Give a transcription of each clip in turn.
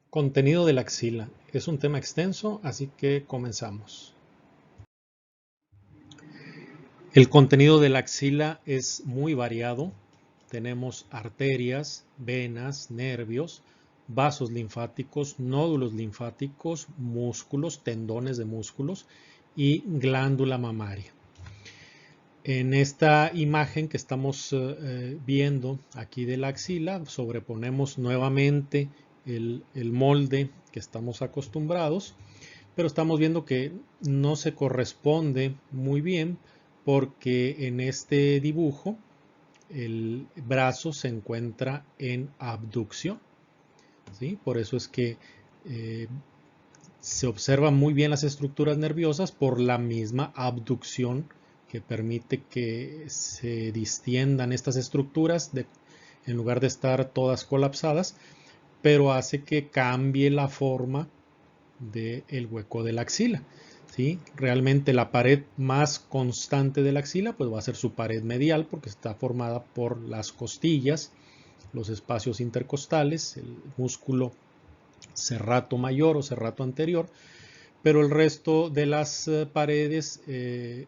Contenido de la axila. Es un tema extenso, así que comenzamos. El contenido de la axila es muy variado. Tenemos arterias, venas, nervios, vasos linfáticos, nódulos linfáticos, músculos, tendones de músculos y glándula mamaria. En esta imagen que estamos viendo aquí de la axila, sobreponemos nuevamente el molde que estamos acostumbrados, pero estamos viendo que no se corresponde muy bien porque en este dibujo el brazo se encuentra en abducción, ¿sí? Por eso es que se observan muy bien las estructuras nerviosas por la misma abducción que permite que se distiendan estas estructuras en lugar de estar todas colapsadas, pero hace que cambie la forma del hueco de la axila. ¿Sí? Realmente la pared más constante de la axila pues va a ser su pared medial porque está formada por las costillas, los espacios intercostales, el músculo serrato mayor o serrato anterior, pero el resto de las paredes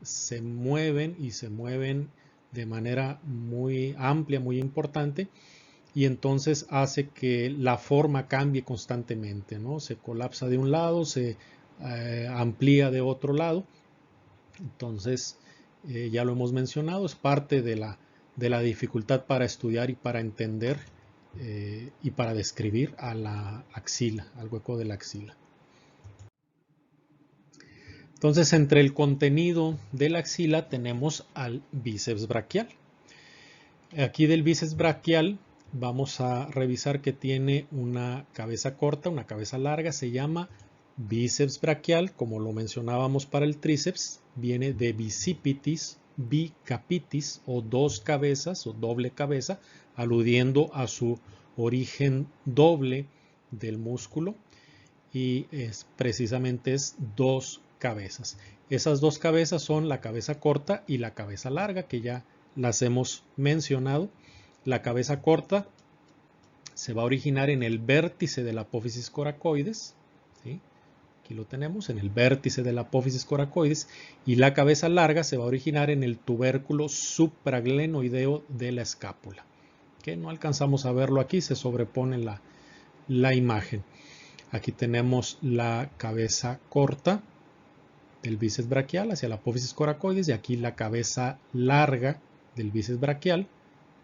se mueven y se mueven de manera muy amplia, muy importante, y entonces hace que la forma cambie constantemente, ¿no? Se colapsa de un lado, se amplía de otro lado. Entonces, ya lo hemos mencionado, es parte de la dificultad para estudiar y para entender y para describir a la axila, al hueco de la axila. Entonces, entre el contenido de la axila tenemos al bíceps braquial. Aquí del bíceps braquial vamos a revisar que tiene una cabeza corta, una cabeza larga, se llama bíceps braquial, como lo mencionábamos para el tríceps, viene de bicipitis, bicapitis o dos cabezas o doble cabeza, aludiendo a su origen doble del músculo y precisamente es dos cabezas. Esas dos cabezas son la cabeza corta y la cabeza larga, que ya las hemos mencionado. La cabeza corta se va a originar en el vértice de la apófisis coracoides, ¿sí? Aquí lo tenemos, en el vértice de la apófisis coracoides, y la cabeza larga se va a originar en el tubérculo supraglenoideo de la escápula, que no alcanzamos a verlo aquí, se sobrepone la imagen. Aquí tenemos la cabeza corta del bíceps braquial hacia la apófisis coracoides y aquí la cabeza larga del bíceps braquial,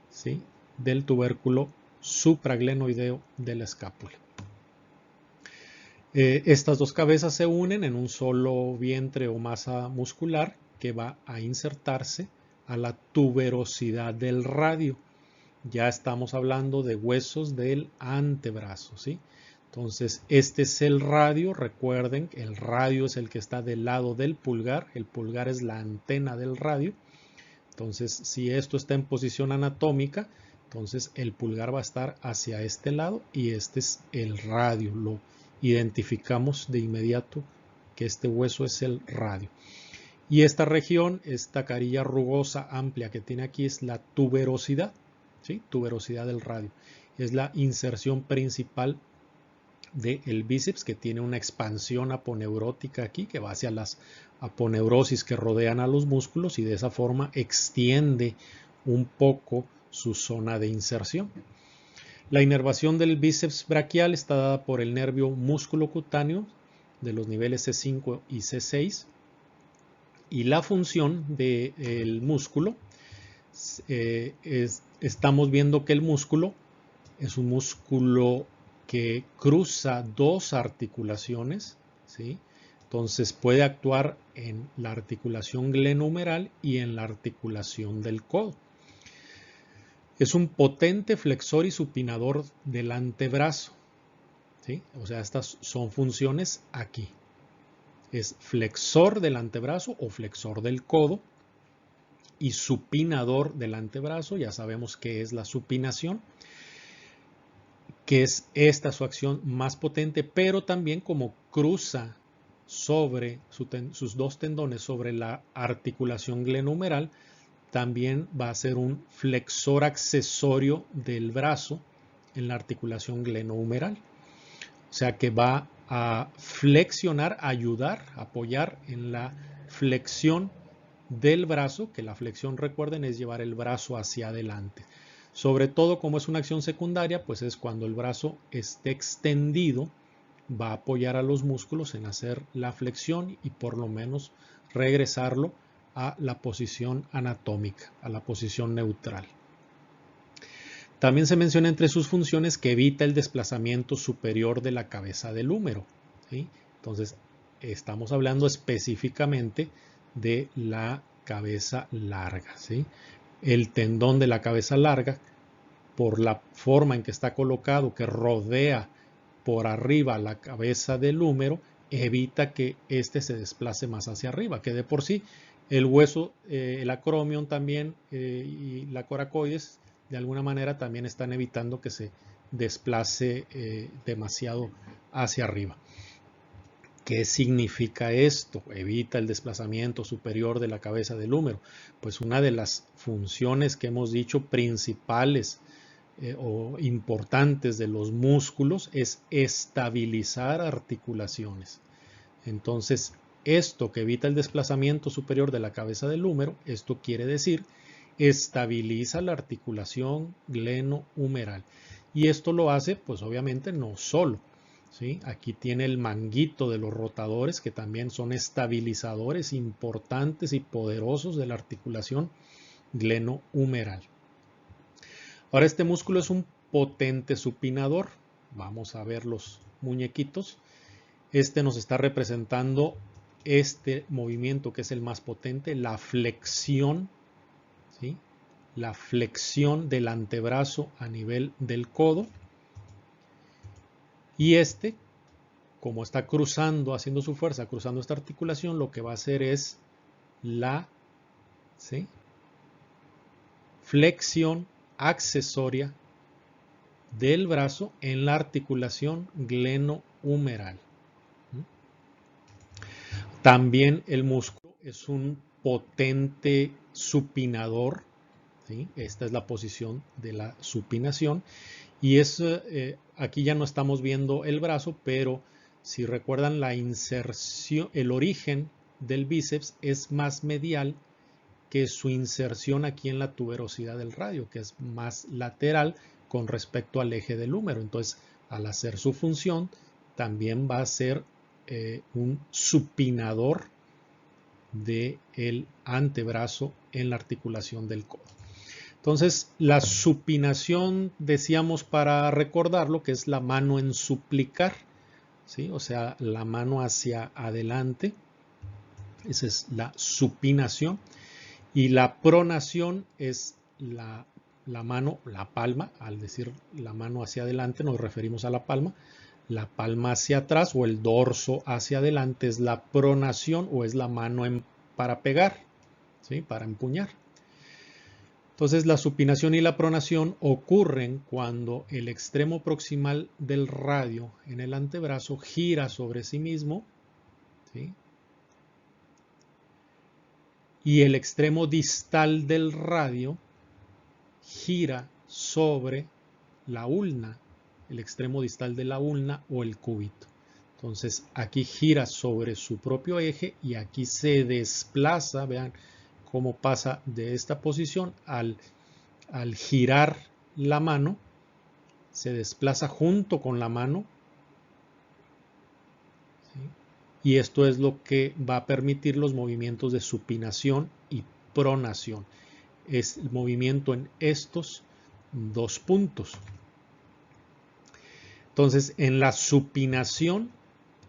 ¿sí? Del tubérculo supraglenoideo de la escápula. Estas dos cabezas se unen en un solo vientre o masa muscular que va a insertarse a la tuberosidad del radio. Ya estamos hablando de huesos del antebrazo, ¿sí? Entonces, este es el radio. Recuerden, el radio es el que está del lado del pulgar. El pulgar es la antena del radio. Entonces, si esto está en posición anatómica, entonces el pulgar va a estar hacia este lado y este es el radio. Lo identificamos de inmediato que este hueso es el radio. Y esta región, esta carilla rugosa amplia que tiene aquí es la tuberosidad, ¿sí? Tuberosidad del radio. Es la inserción principal del bíceps, que tiene una expansión aponeurótica aquí que va hacia las aponeurosis que rodean a los músculos y de esa forma extiende un poco su zona de inserción. La inervación del bíceps braquial está dada por el nervio músculo cutáneo de los niveles C5 y C6 y la función del músculo estamos viendo que el músculo es un músculo que cruza dos articulaciones, ¿sí? Entonces puede actuar en la articulación glenohumeral y en la articulación del codo. Es un potente flexor y supinador del antebrazo, ¿sí? O sea, estas son funciones aquí. Es flexor del antebrazo o flexor del codo y supinador del antebrazo. Ya sabemos qué es la supinación, que es esta su acción más potente, pero también como cruza sobre sus dos tendones sobre la articulación glenohumeral, también va a ser un flexor accesorio del brazo en la articulación glenohumeral. O sea que va a flexionar, ayudar, apoyar en la flexión del brazo, que la flexión, recuerden, es llevar el brazo hacia adelante. Sobre todo, como es una acción secundaria, pues es cuando el brazo esté extendido, va a apoyar a los músculos en hacer la flexión y por lo menos regresarlo a la posición anatómica, a la posición neutral. También se menciona entre sus funciones que evita el desplazamiento superior de la cabeza del húmero, ¿sí? Entonces, estamos hablando específicamente de la cabeza larga, ¿sí? El tendón de la cabeza larga, por la forma en que está colocado, que rodea por arriba la cabeza del húmero, evita que éste se desplace más hacia arriba, que de por sí el hueso, el acromion también y la coracoides, de alguna manera también están evitando que se desplace demasiado hacia arriba. ¿Qué significa esto? Evita el desplazamiento superior de la cabeza del húmero. Pues una de las funciones que hemos dicho principales o importantes de los músculos es estabilizar articulaciones. Entonces, esto que evita el desplazamiento superior de la cabeza del húmero, esto quiere decir estabiliza la articulación glenohumeral. Y esto lo hace, pues obviamente no solo, ¿sí? Aquí tiene el manguito de los rotadores que también son estabilizadores importantes y poderosos de la articulación glenohumeral. Ahora este músculo es un potente supinador. Vamos a ver los muñequitos. Este nos está representando este movimiento que es el más potente, la flexión, ¿sí? La flexión del antebrazo a nivel del codo. Y este, como está cruzando, haciendo su fuerza, cruzando esta articulación, lo que va a hacer es la, ¿sí?, flexión accesoria del brazo en la articulación glenohumeral. También el músculo es un potente supinador, ¿sí? Esta es la posición de la supinación. Y es, aquí ya no estamos viendo el brazo, pero si recuerdan la inserción, el origen del bíceps es más medial que su inserción aquí en la tuberosidad del radio, que es más lateral con respecto al eje del húmero. Entonces, al hacer su función, también va a ser un supinador del antebrazo en la articulación del codo. Entonces, la supinación, decíamos para recordarlo, que es la mano en suplicar, ¿sí? O sea, la mano hacia adelante. Esa es la supinación. Y la pronación es la mano, la palma. Al decir la mano hacia adelante nos referimos a la palma. La palma hacia atrás o el dorso hacia adelante es la pronación o es la mano para pegar, ¿sí? Para empuñar. Entonces la supinación y la pronación ocurren cuando el extremo proximal del radio en el antebrazo gira sobre sí mismo, ¿sí?, y el extremo distal del radio gira sobre la ulna, el extremo distal de la ulna o el cúbito. Entonces aquí gira sobre su propio eje y aquí se desplaza, vean cómo pasa de esta posición al girar la mano, se desplaza junto con la mano, ¿sí?, y esto es lo que va a permitir los movimientos de supinación y pronación. Es el movimiento en estos dos puntos. Entonces, en la supinación,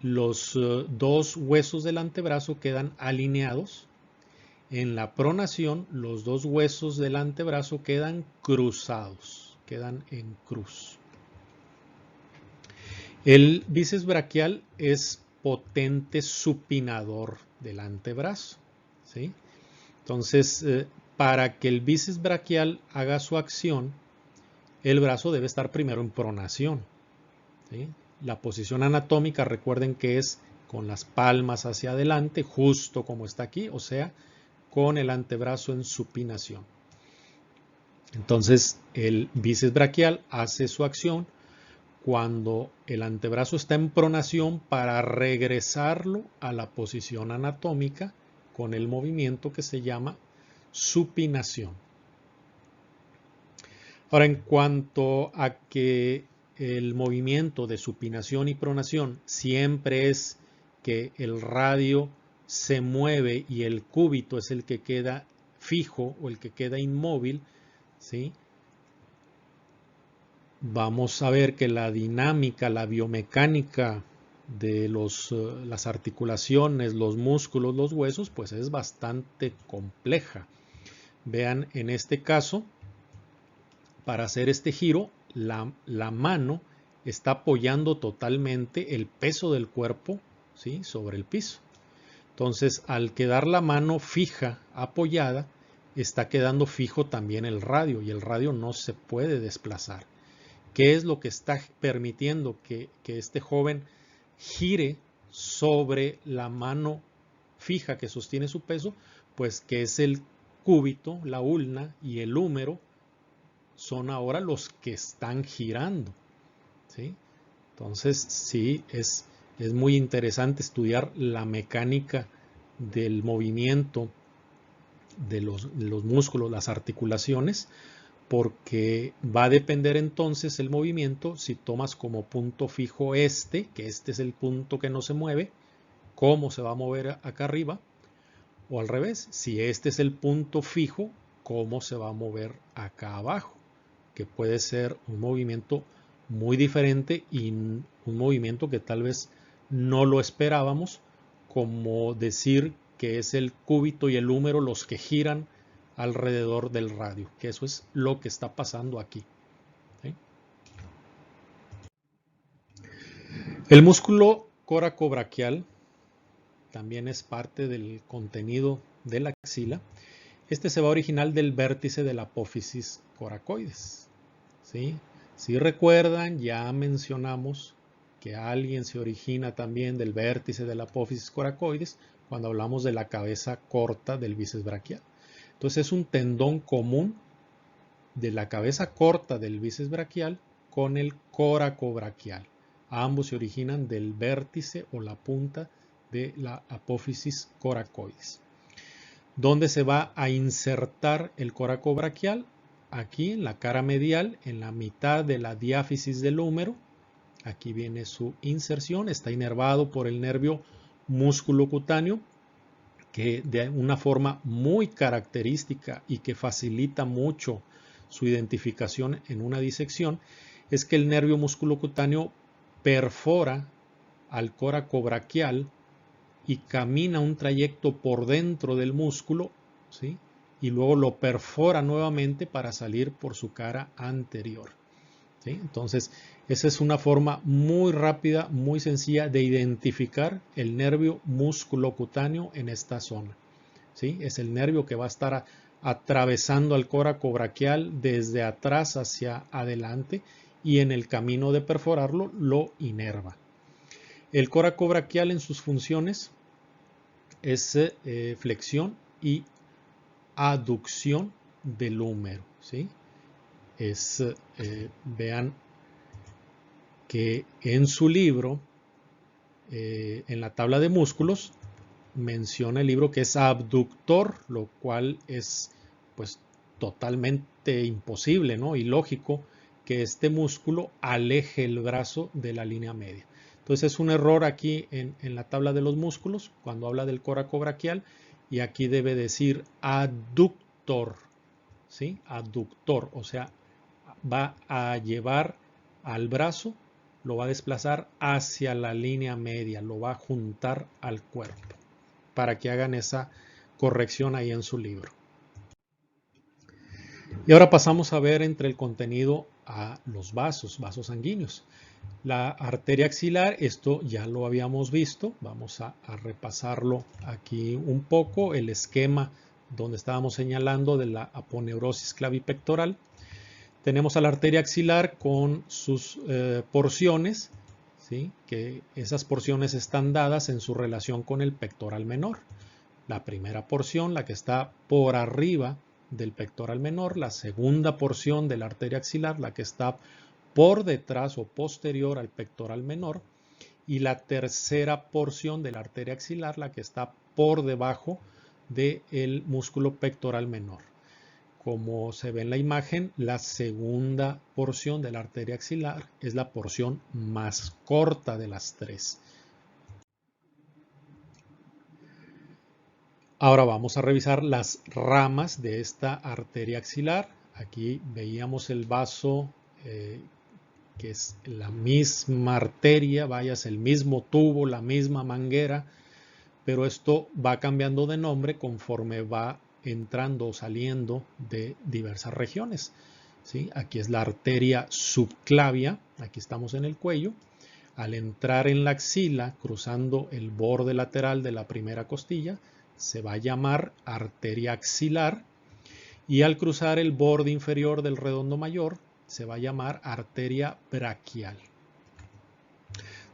los dos huesos del antebrazo quedan alineados. En la pronación, los dos huesos del antebrazo quedan cruzados, quedan en cruz. El bíceps braquial es potente supinador del antebrazo, ¿sí? Entonces, para que el bíceps braquial haga su acción, el brazo debe estar primero en pronación, ¿sí? La posición anatómica, recuerden que es con las palmas hacia adelante, justo como está aquí, o sea, con el antebrazo en supinación. Entonces, el bíceps braquial hace su acción cuando el antebrazo está en pronación para regresarlo a la posición anatómica con el movimiento que se llama supinación. Ahora, en cuanto a que el movimiento de supinación y pronación siempre es que el radio se mueve y el cúbito es el que queda fijo o el que queda inmóvil, ¿sí? Vamos a ver que la dinámica, la biomecánica de las articulaciones, los músculos, los huesos, pues es bastante compleja. Vean, en este caso, para hacer este giro, la mano está apoyando totalmente el peso del cuerpo, ¿sí?, sobre el piso. Entonces, al quedar la mano fija, apoyada, está quedando fijo también el radio y el radio no se puede desplazar. ¿Qué es lo que está permitiendo que este joven gire sobre la mano fija que sostiene su peso? Pues que es el cúbito, la ulna y el húmero son ahora los que están girando, ¿sí? Entonces, sí, es muy interesante estudiar la mecánica del movimiento de los músculos, las articulaciones, porque va a depender entonces el movimiento, si tomas como punto fijo que este es el punto que no se mueve, cómo se va a mover acá arriba, o al revés, si este es el punto fijo, cómo se va a mover acá abajo, que puede ser un movimiento muy diferente y un movimiento que tal vez no lo esperábamos, como decir que es el cúbito y el húmero los que giran alrededor del radio, que eso es lo que está pasando aquí, ¿sí? El músculo coracobraquial también es parte del contenido de la axila. Este se va a originar del vértice de la apófisis coracoides, ¿sí? Si recuerdan, ya mencionamos que alguien se origina también del vértice de la apófisis coracoides cuando hablamos de la cabeza corta del bíceps braquial. Entonces es un tendón común de la cabeza corta del bíceps braquial con el coracobraquial. Ambos se originan del vértice o la punta de la apófisis coracoides. ¿Dónde se va a insertar el coracobraquial? Aquí en la cara medial, en la mitad de la diáfisis del húmero. Aquí viene su inserción, está inervado por el nervio músculo cutáneo, que de una forma muy característica y que facilita mucho su identificación en una disección, es que el nervio músculo cutáneo perfora al coracobraquial y camina un trayecto por dentro del músculo, ¿sí?, y luego lo perfora nuevamente para salir por su cara anterior, ¿sí? Entonces, esa es una forma muy rápida, muy sencilla de identificar el nervio musculocutáneo en esta zona, ¿sí? Es el nervio que va a estar atravesando al coracobraquial desde atrás hacia adelante y en el camino de perforarlo lo inerva. El coracobraquial en sus funciones es flexión y aducción del húmero, ¿sí? Vean que en su libro, en la tabla de músculos, menciona el libro que es abductor, lo cual es pues totalmente imposible, ¿no?, ilógico que este músculo aleje el brazo de la línea media. Entonces es un error aquí en la tabla de los músculos cuando habla del coracobraquial, y aquí debe decir aductor, ¿sí? Aductor, o sea, va a llevar al brazo, lo va a desplazar hacia la línea media, lo va a juntar al cuerpo, para que hagan esa corrección ahí en su libro. Y ahora pasamos a ver entre el contenido a los vasos sanguíneos. La arteria axilar, esto ya lo habíamos visto, vamos a repasarlo aquí un poco, el esquema donde estábamos señalando de la aponeurosis clavipectoral. Tenemos a la arteria axilar con sus porciones, ¿sí?, que esas porciones están dadas en su relación con el pectoral menor. La primera porción, la que está por arriba del pectoral menor, la segunda porción de la arteria axilar, la que está por detrás o posterior al pectoral menor, y la tercera porción de la arteria axilar, la que está por debajo del músculo pectoral menor. Como se ve en la imagen, la segunda porción de la arteria axilar es la porción más corta de las tres. Ahora vamos a revisar las ramas de esta arteria axilar. Aquí veíamos el vaso que es la misma arteria, vaya, es el mismo tubo, la misma manguera, pero esto va cambiando de nombre conforme va entrando o saliendo de diversas regiones. ¿Sí? Aquí es la arteria subclavia, aquí estamos en el cuello. Al entrar en la axila, cruzando el borde lateral de la primera costilla, se va a llamar arteria axilar, y al cruzar el borde inferior del redondo mayor, se va a llamar arteria braquial.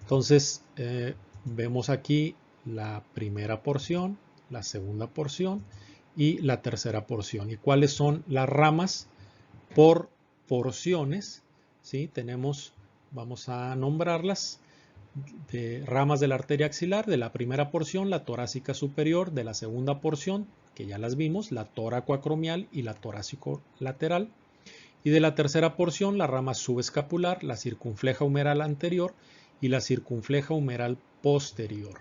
Entonces, vemos aquí la primera porción, la segunda porción y la tercera porción. ¿Y cuáles son las ramas por porciones? ¿Sí? Tenemos, vamos a nombrarlas, de ramas de la arteria axilar. De la primera porción, la torácica superior; de la segunda porción, que ya las vimos, la tóraco-acromial y la torácico-lateral; y de la tercera porción, la rama subescapular, la circunfleja humeral anterior y la circunfleja humeral posterior.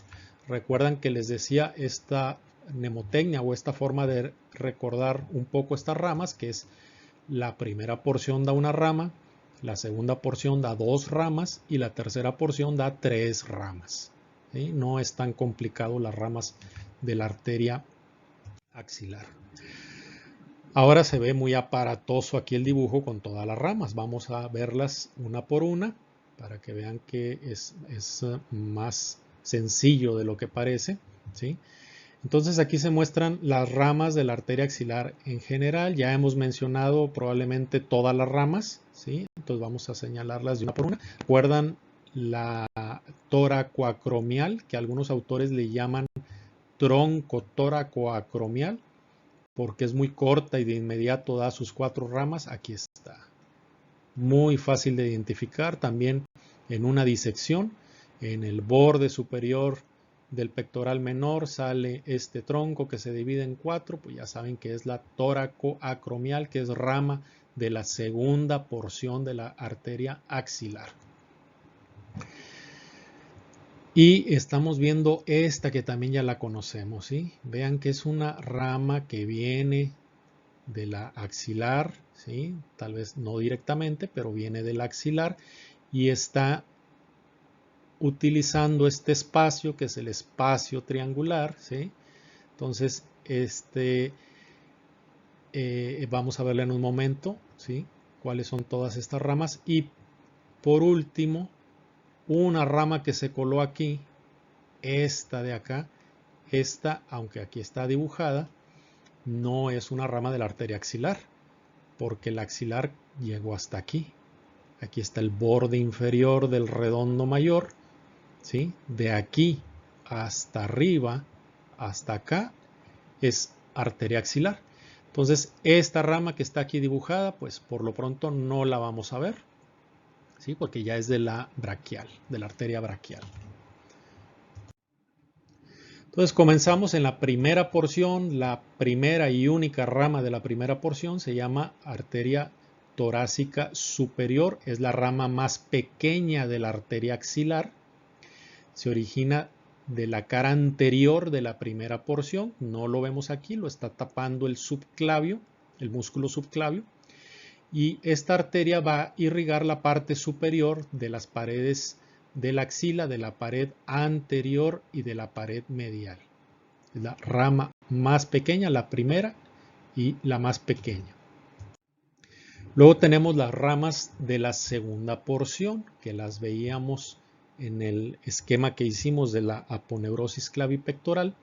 Recuerdan que les decía esta mnemotecnia o esta forma de recordar un poco estas ramas, que es la primera porción da una rama, la segunda porción da 2 ramas y la tercera porción da 3 ramas. ¿Sí? No es tan complicado las ramas de la arteria axilar. Ahora se ve muy aparatoso aquí el dibujo con todas las ramas. Vamos a verlas una por una para que vean que es más sencillo de lo que parece. ¿Sí? Entonces aquí se muestran las ramas de la arteria axilar en general. Ya hemos mencionado probablemente todas las ramas, ¿sí? Entonces vamos a señalarlas de una por una. ¿Recuerdan la tóraco-acromial, que algunos autores le llaman tronco tóraco-acromial, porque es muy corta y de inmediato da sus 4 ramas? Aquí está. Muy fácil de identificar. También en una disección, en el borde superior del pectoral menor sale este tronco que se divide en 4, pues ya saben que es la tóraco-acromial, que es rama de la segunda porción de la arteria axilar. Y estamos viendo esta que también ya la conocemos, ¿sí? Vean que es una rama que viene de la axilar, ¿sí? Tal vez no directamente, pero viene del axilar y está utilizando este espacio que es el espacio triangular, ¿sí? Entonces, vamos a verlo en un momento, ¿sí? Cuáles son todas estas ramas. Y por último, una rama que se coló aquí, esta de acá, esta, aunque aquí está dibujada, no es una rama de la arteria axilar, porque el axilar llegó hasta aquí. Aquí está el borde inferior del redondo mayor, ¿sí? De aquí hasta arriba, hasta acá, es arteria axilar. Entonces, esta rama que está aquí dibujada, pues por lo pronto no la vamos a ver, ¿sí? Porque ya es de la braquial, de la arteria braquial. Entonces comenzamos en la primera porción. La primera y única rama de la primera porción se llama arteria torácica superior. Es la rama más pequeña de la arteria axilar. Se origina de la cara anterior de la primera porción. No lo vemos aquí, lo está tapando el subclavio, el músculo subclavio. Y esta arteria va a irrigar la parte superior de las paredes de la axila, de la pared anterior y de la pared medial. Es la rama más pequeña, la primera y la más pequeña. Luego tenemos las ramas de la segunda porción, que las veíamos en el esquema que hicimos de la aponeurosis clavipectoral.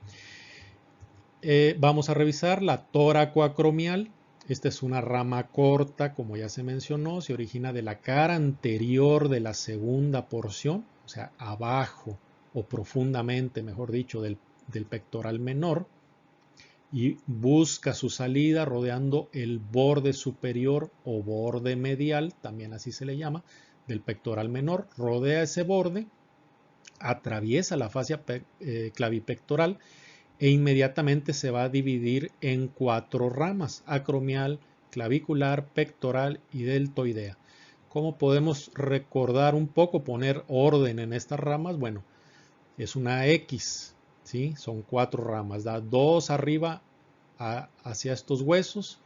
Vamos a revisar la tóraco-acromial. Esta es una rama corta, como ya se mencionó, se origina de la cara anterior de la segunda porción, o sea, abajo o profundamente, mejor dicho, del pectoral menor, y busca su salida rodeando el borde superior o borde medial, también así se le llama, del pectoral menor, rodea ese borde, atraviesa la fascia clavipectoral e inmediatamente se va a dividir en 4 ramas: acromial, clavicular, pectoral y deltoidea. ¿Cómo podemos recordar un poco, poner orden en estas ramas? Bueno, es una X, ¿sí? Son 4 ramas, da 2 arriba hacia estos huesos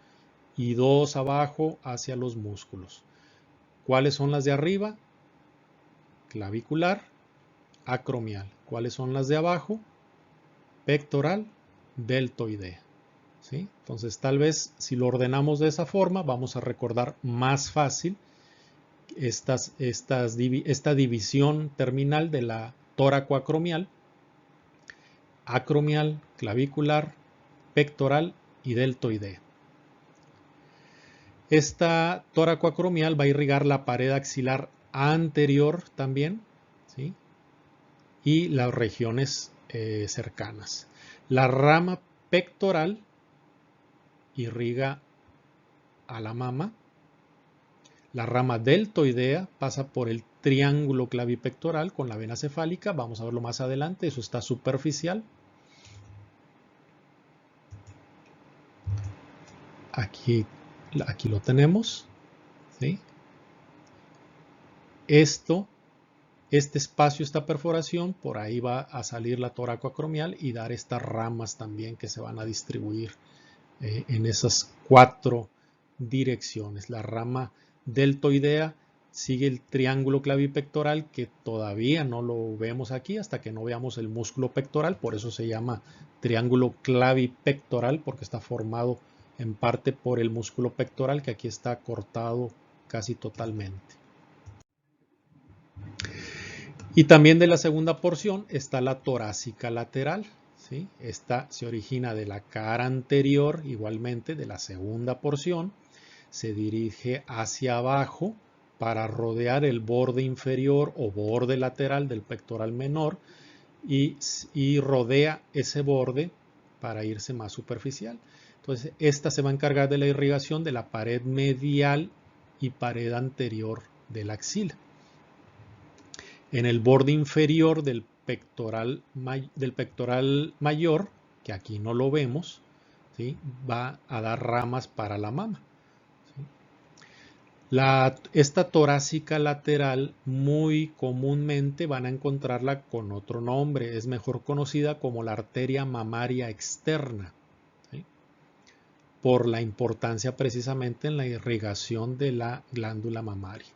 y 2 abajo hacia los músculos. ¿Cuáles son las de arriba? Clavicular, acromial. ¿Cuáles son las de abajo? Pectoral, deltoidea. ¿Sí? Entonces, tal vez si lo ordenamos de esa forma, vamos a recordar más fácil esta división terminal de la tóraco-acromial: acromial, clavicular, pectoral y deltoidea. Esta tóraco-acromial va a irrigar la pared axilar anterior también, ¿sí? Y las regiones cercanas. La rama pectoral irriga a la mama. La rama deltoidea pasa por el triángulo clavipectoral con la vena cefálica. Vamos a verlo más adelante, eso está superficial. Aquí lo tenemos, ¿sí? Este espacio, esta perforación, por ahí va a salir la tóraco-acromial y dar estas ramas también que se van a distribuir en esas 4 direcciones. La rama deltoidea sigue el triángulo clavipectoral, que todavía no lo vemos aquí hasta que no veamos el músculo pectoral. Por eso se llama triángulo clavipectoral, porque está formado en parte por el músculo pectoral, que aquí está cortado casi totalmente. Y también de la segunda porción está la torácica lateral, ¿sí? Esta se origina de la cara anterior, igualmente de la segunda porción, se dirige hacia abajo para rodear el borde inferior o borde lateral del pectoral menor y rodea ese borde para irse más superficial. Entonces, esta se va a encargar de la irrigación de la pared medial y pared anterior de la axila. En el borde inferior del pectoral mayor, que aquí no lo vemos, ¿sí? Va a dar ramas para la mama. ¿Sí? Esta torácica lateral muy comúnmente van a encontrarla con otro nombre, es mejor conocida como la arteria mamaria externa, ¿sí? Por la importancia precisamente en la irrigación de la glándula mamaria.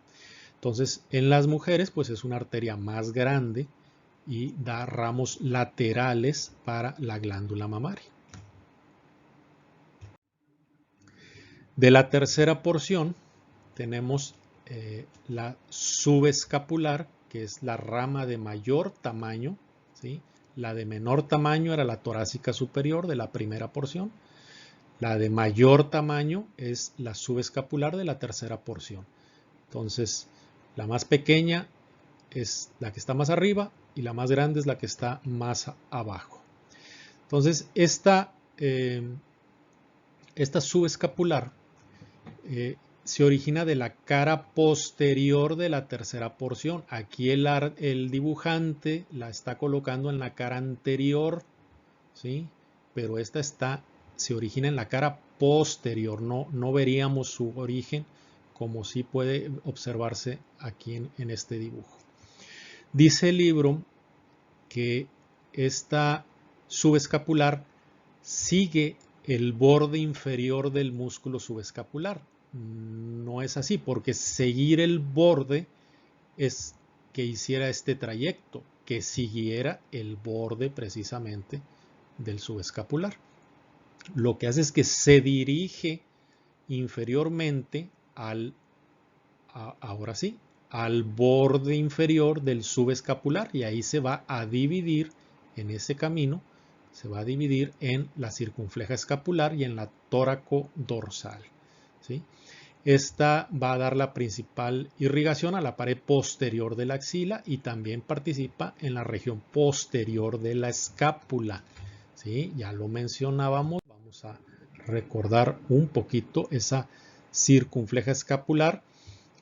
Entonces, en las mujeres, pues es una arteria más grande y da ramos laterales para la glándula mamaria. De la tercera porción tenemos la subescapular, que es la rama de mayor tamaño, ¿sí? La de menor tamaño era la torácica superior de la primera porción. La de mayor tamaño es la subescapular de la tercera porción. Entonces, la más pequeña es la que está más arriba y la más grande es la que está más abajo. Entonces, esta subescapular se origina de la cara posterior de la tercera porción. Aquí el dibujante la está colocando en la cara anterior, ¿sí? Pero esta se origina en la cara posterior. No veríamos su origen como sí puede observarse aquí en este dibujo. Dice el libro que esta subescapular sigue el borde inferior del músculo subescapular. No es así, porque seguir el borde es que hiciera este trayecto, que siguiera el borde precisamente del subescapular. Lo que hace es que se dirige inferiormente ahora sí, al borde inferior del subescapular, y ahí se va a dividir en ese camino, se va a dividir en la circunfleja escapular y en la tóraco dorsal, ¿sí? Esta va a dar la principal irrigación a la pared posterior de la axila y también participa en la región posterior de la escápula, ¿sí? Ya lo mencionábamos, vamos a recordar un poquito esa circunfleja escapular.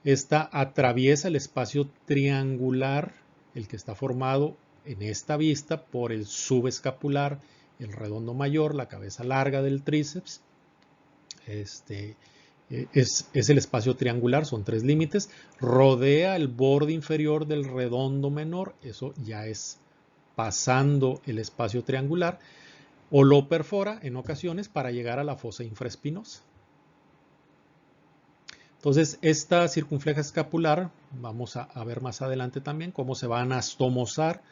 Esta atraviesa el espacio triangular, el que está formado en esta vista por el subescapular, el redondo mayor, la cabeza larga del tríceps. Es el espacio triangular, son 3 límites. Rodea el borde inferior del redondo menor, eso ya es pasando el espacio triangular, o lo perfora en ocasiones para llegar a la fosa infraespinosa. Entonces, esta circunfleja escapular, vamos a ver más adelante también cómo se va a anastomosar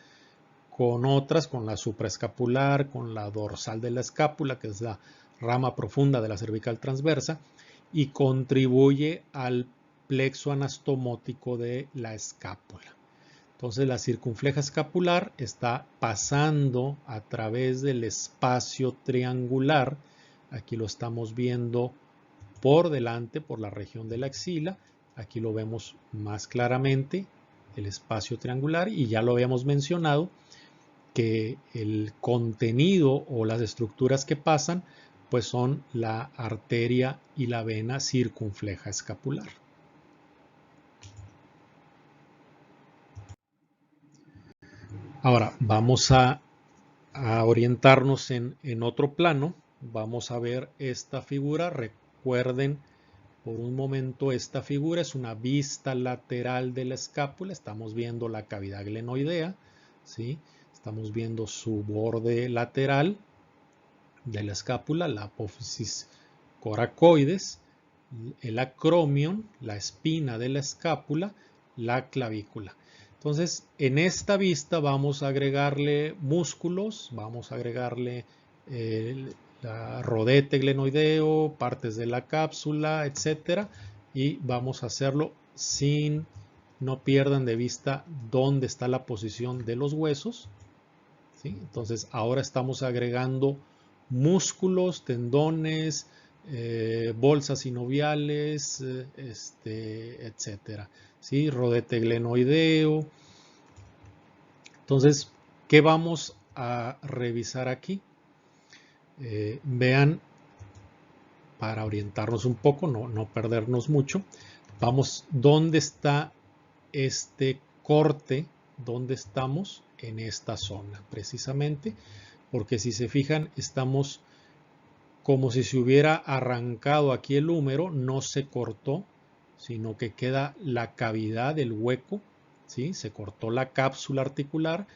con otras, con la supraescapular, con la dorsal de la escápula, que es la rama profunda de la cervical transversa, y contribuye al plexo anastomótico de la escápula. Entonces la circunfleja escapular está pasando a través del espacio triangular. Aquí lo estamos viendo por delante, por la región de la axila. Aquí lo vemos más claramente, el espacio triangular, y ya lo habíamos mencionado que el contenido o las estructuras que pasan pues son la arteria y la vena circunfleja escapular. Ahora vamos a orientarnos en otro plano. Vamos a ver esta figura. Recuerden por un momento, esta figura es una vista lateral de la escápula. Estamos viendo la cavidad glenoidea, ¿sí? Estamos viendo su borde lateral de la escápula, la apófisis coracoides, el acromion, la espina de la escápula, la clavícula. Entonces, en esta vista vamos a agregarle músculos, vamos a agregarle la rodete glenoideo, partes de la cápsula, etcétera, y vamos a hacerlo sin, no pierdan de vista dónde está la posición de los huesos, ¿sí? Entonces, ahora estamos agregando músculos, tendones, bolsas sinoviales, etcétera, ¿sí? Rodete glenoideo. Entonces, ¿qué vamos a revisar aquí? Vean, para orientarnos un poco, no perdernos mucho, vamos, ¿dónde está este corte? ¿Dónde estamos? En esta zona, precisamente, porque si se fijan, estamos como si se hubiera arrancado aquí el húmero, no se cortó, sino que queda la cavidad del hueco, ¿sí? Se cortó la cápsula articular,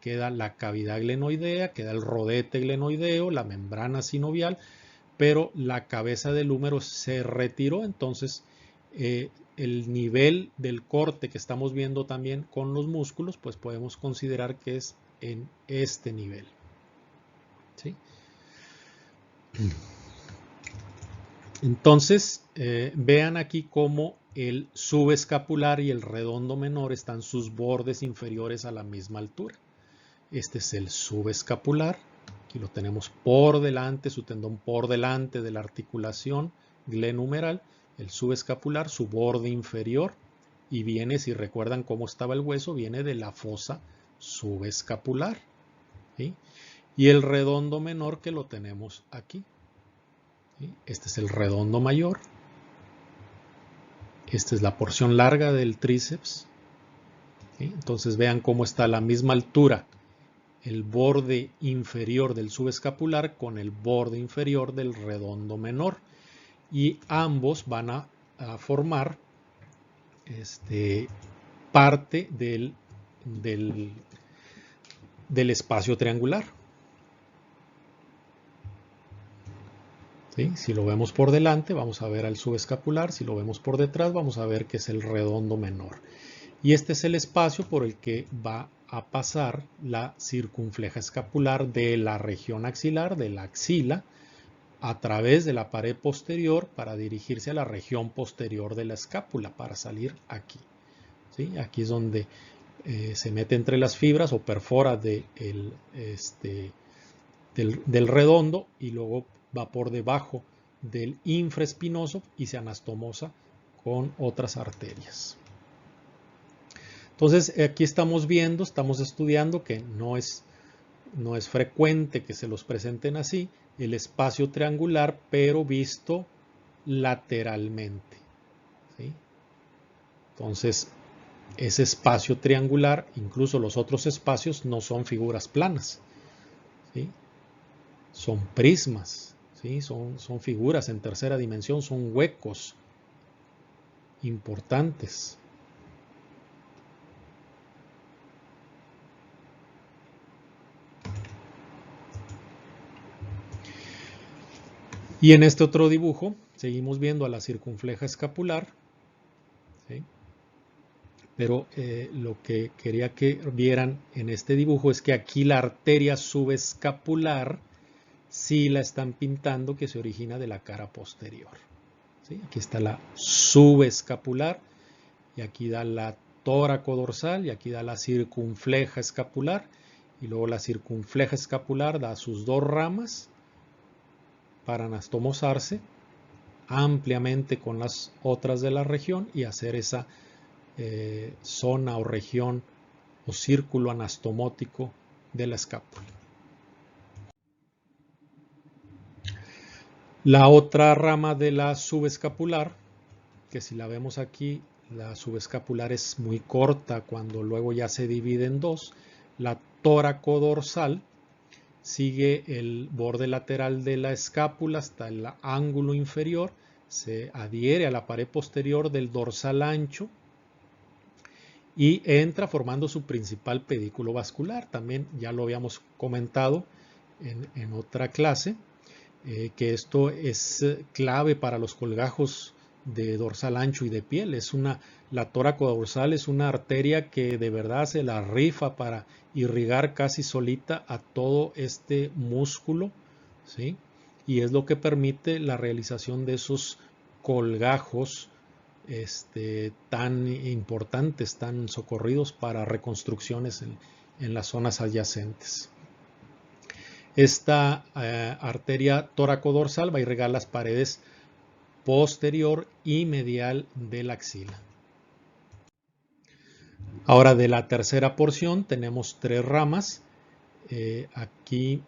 queda la cavidad glenoidea, queda el rodete glenoideo, la membrana sinovial, pero la cabeza del húmero se retiró. Entonces el nivel del corte que estamos viendo también con los músculos, pues podemos considerar que es en este nivel, ¿sí? Entonces vean aquí cómo el subescapular y el redondo menor están sus bordes inferiores a la misma altura. Este es el subescapular. Aquí lo tenemos por delante, su tendón por delante de la articulación glenumeral, el subescapular, su borde inferior, y viene, si recuerdan cómo estaba el hueso, viene de la fosa subescapular, ¿sí? Y el redondo menor que lo tenemos aquí, ¿sí? Este es el redondo mayor, esta es la porción larga del tríceps, ¿sí? Entonces vean cómo está a la misma altura el borde inferior del subescapular con el borde inferior del redondo menor, y ambos van a formar parte del espacio triangular, ¿sí? Si lo vemos por delante, vamos a ver al subescapular. Si lo vemos por detrás, vamos a ver que es el redondo menor. Y este es el espacio por el que va a pasar la circunfleja escapular de la región axilar, de la axila, a través de la pared posterior para dirigirse a la región posterior de la escápula para salir aquí, ¿sí? Aquí es donde se mete entre las fibras o perfora del redondo, y luego va por debajo del infraespinoso y se anastomosa con otras arterias. Entonces aquí estamos viendo, estamos estudiando que no es frecuente que se los presenten así, el espacio triangular, pero visto lateralmente, ¿sí? Entonces, ese espacio triangular, incluso los otros espacios, no son figuras planas, ¿sí? Son prismas, ¿sí? Son figuras en tercera dimensión, son huecos importantes. Y en este otro dibujo seguimos viendo a la circunfleja escapular, ¿sí? Pero lo que quería que vieran en este dibujo es que aquí la arteria subescapular sí la están pintando, que se origina de la cara posterior, ¿sí? Aquí está la subescapular y aquí da la tóraco-dorsal y aquí da la circunfleja escapular, y luego la circunfleja escapular da sus dos ramas para anastomosarse ampliamente con las otras de la región y hacer esa zona o región o círculo anastomótico de la escápula. La otra rama de la subescapular, que si la vemos aquí, la subescapular es muy corta cuando luego ya se divide en dos. La tóraco-dorsal sigue el borde lateral de la escápula hasta el ángulo inferior, se adhiere a la pared posterior del dorsal ancho y entra formando su principal pedículo vascular. También ya lo habíamos comentado en otra clase, que esto es clave para los colgajos de dorsal ancho y de piel. La tóraco-dorsal es una arteria que de verdad se la rifa para irrigar casi solita a todo este músculo, ¿sí? Y es lo que permite la realización de esos colgajos tan importantes, tan socorridos para reconstrucciones en las zonas adyacentes. Esta arteria tóraco-dorsal va a irrigar las paredes posterior y medial de la axila. Ahora, de la tercera porción tenemos tres ramas. Aquí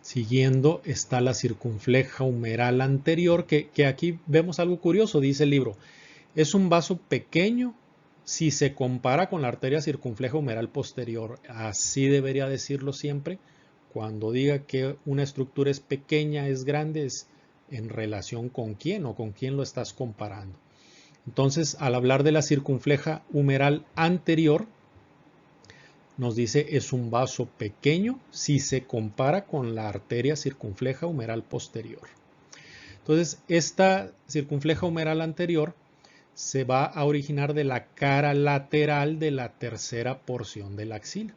siguiendo está la circunfleja humeral anterior, que aquí vemos algo curioso, dice el libro. Es un vaso pequeño si se compara con la arteria circunfleja humeral posterior. Así debería decirlo siempre. Cuando diga que una estructura es pequeña, es grande, es en relación con quién o con quién lo estás comparando. Entonces, al hablar de la circunfleja humeral anterior, nos dice es un vaso pequeño si se compara con la arteria circunfleja humeral posterior. Entonces, esta circunfleja humeral anterior se va a originar de la cara lateral de la tercera porción de la axila,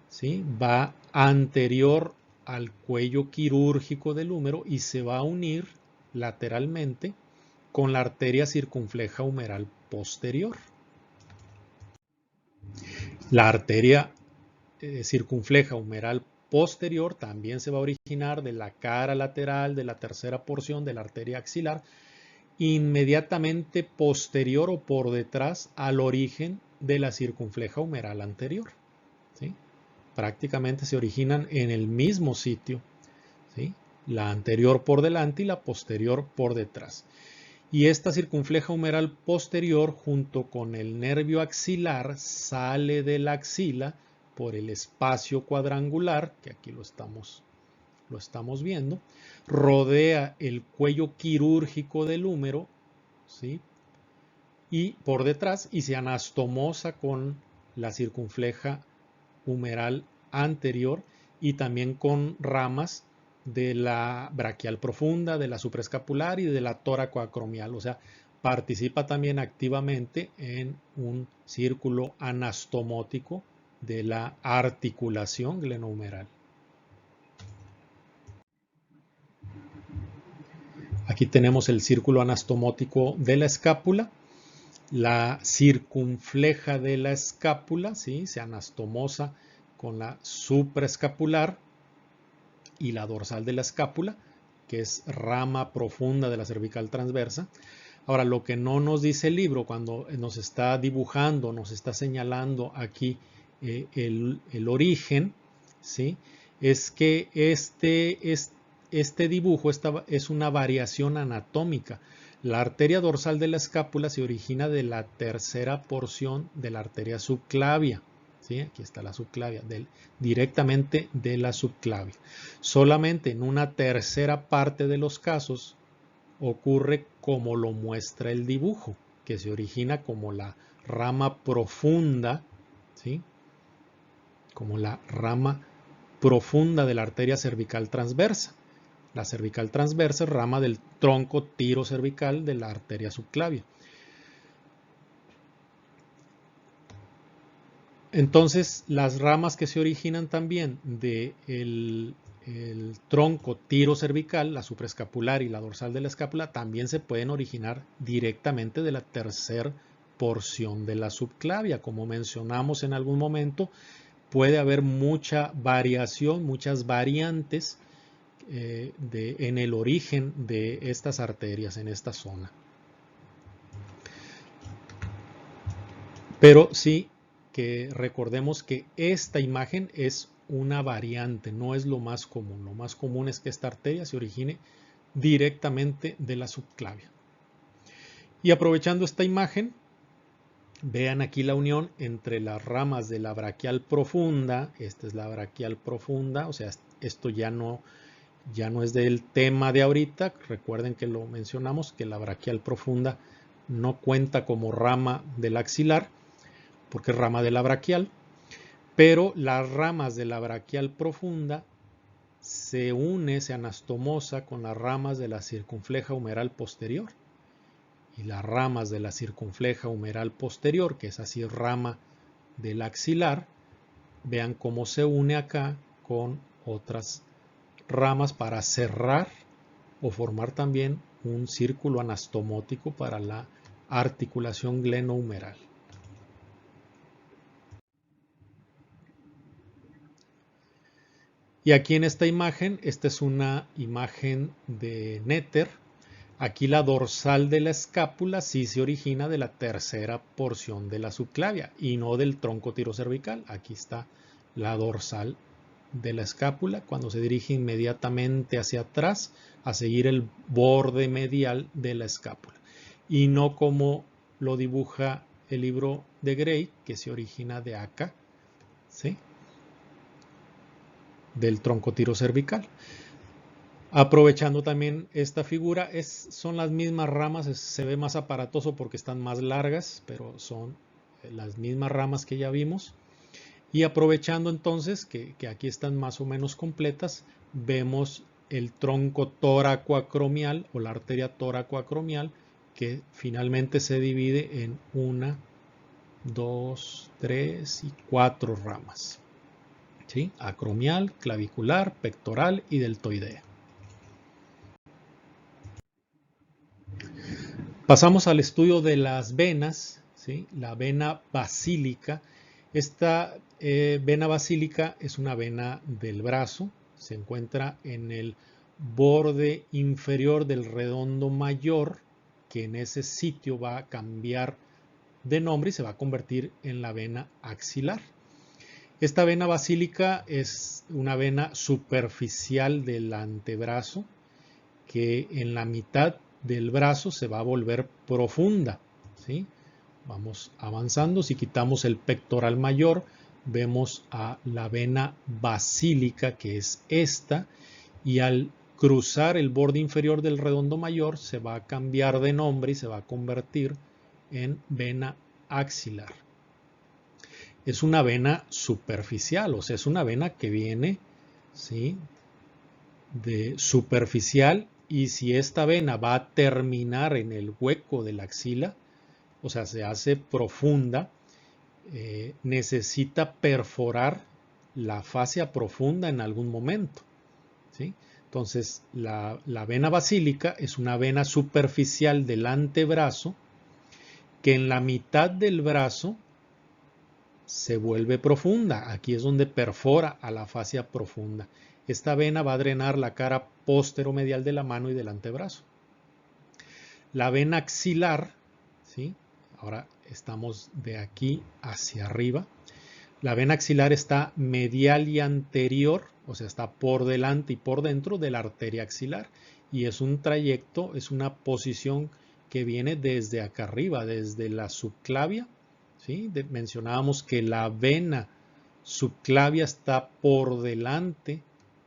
¿sí? Va anterior al cuello quirúrgico del húmero y se va a unir lateralmente con la arteria circunfleja humeral posterior. La arteria circunfleja humeral posterior también se va a originar de la cara lateral de la tercera porción de la arteria axilar, inmediatamente posterior o por detrás al origen de la circunfleja humeral anterior, ¿sí? Prácticamente se originan en el mismo sitio, ¿sí? La anterior por delante y la posterior por detrás. Y esta circunfleja humeral posterior junto con el nervio axilar sale de la axila por el espacio cuadrangular, que aquí lo estamos viendo, rodea el cuello quirúrgico del húmero, ¿sí? Y por detrás, y se anastomosa con la circunfleja humeral anterior y también con ramas de la braquial profunda, de la supraescapular y de la tóracoacromial. O sea, participa también activamente en un círculo anastomótico de la articulación glenohumeral. Aquí tenemos el círculo anastomótico de la escápula, la circunfleja de la escápula, ¿sí? Se anastomosa con la supraescapular y la dorsal de la escápula, que es rama profunda de la cervical transversa. Ahora, lo que no nos dice el libro cuando nos está dibujando, nos está señalando aquí el origen, ¿sí? Es que este dibujo es una variación anatómica. La arteria dorsal de la escápula se origina de la tercera porción de la arteria subclavia. ¿Sí? Aquí está la subclavia, directamente de la subclavia. Solamente en una tercera parte de los casos ocurre como lo muestra el dibujo, que se origina como la rama profunda, ¿sí? Como la rama profunda de la arteria cervical transversa. La cervical transversa es rama del tronco tirocervical de la arteria subclavia. Entonces, las ramas que se originan también del tronco tirocervical, la supraescapular y la dorsal de la escápula, también se pueden originar directamente de la tercera porción de la subclavia. Como mencionamos en algún momento, puede haber mucha variación, muchas variantes en el origen de estas arterias en esta zona. Pero sí que recordemos que esta imagen es una variante, no es lo más común. Lo más común es que esta arteria se origine directamente de la subclavia. Y aprovechando esta imagen, vean aquí la unión entre las ramas de la braquial profunda. Esta es la braquial profunda, o sea, esto ya no es del tema de ahorita. Recuerden que lo mencionamos, que la braquial profunda no cuenta como rama del axilar, porque es rama de la braquial, pero las ramas de la braquial profunda se anastomosa con las ramas de la circunfleja humeral posterior. Y las ramas de la circunfleja humeral posterior, que es así rama del axilar, vean cómo se une acá con otras ramas para cerrar o formar también un círculo anastomótico para la articulación glenohumeral. Y aquí en esta imagen, esta es una imagen de Netter. Aquí la dorsal de la escápula sí se origina de la tercera porción de la subclavia y no del tronco tirocervical. Aquí está la dorsal de la escápula cuando se dirige inmediatamente hacia atrás a seguir el borde medial de la escápula. Y no como lo dibuja el libro de Gray, que se origina de acá, ¿sí? Del tronco tirocervical. Aprovechando también esta figura, son las mismas ramas, se ve más aparatoso porque están más largas, pero son las mismas ramas que ya vimos. Y aprovechando entonces que aquí están más o menos completas, vemos el tronco tóraco-acromial o la arteria tóraco-acromial, que finalmente se divide en 1, 2, 3 y 4 ramas. ¿Sí? Acromial, clavicular, pectoral y deltoidea. Pasamos al estudio de las venas, ¿sí? La vena basílica. Esta vena basílica es una vena del brazo, se encuentra en el borde inferior del redondo mayor, que en ese sitio va a cambiar de nombre y se va a convertir en la vena axilar. Esta vena basílica es una vena superficial del antebrazo que en la mitad del brazo se va a volver profunda, ¿sí? Vamos avanzando. Si quitamos el pectoral mayor, vemos a la vena basílica, que es esta, y al cruzar el borde inferior del redondo mayor se va a cambiar de nombre y se va a convertir en vena axilar. Es una vena superficial, o sea, es una vena que viene, ¿sí?, de superficial, y si esta vena va a terminar en el hueco de la axila, o sea, se hace profunda, necesita perforar la fascia profunda en algún momento, ¿sí? Entonces, la vena basílica es una vena superficial del antebrazo que en la mitad del brazo se vuelve profunda. Aquí es donde perfora a la fascia profunda. Esta vena va a drenar la cara posteromedial de la mano y del antebrazo. La vena axilar, ¿sí? Ahora estamos de aquí hacia arriba. La vena axilar está medial y anterior, o sea, está por delante y por dentro de la arteria axilar. Y es un trayecto, es una posición que viene desde acá arriba, desde la subclavia, ¿sí? Mencionábamos que la vena subclavia está por delante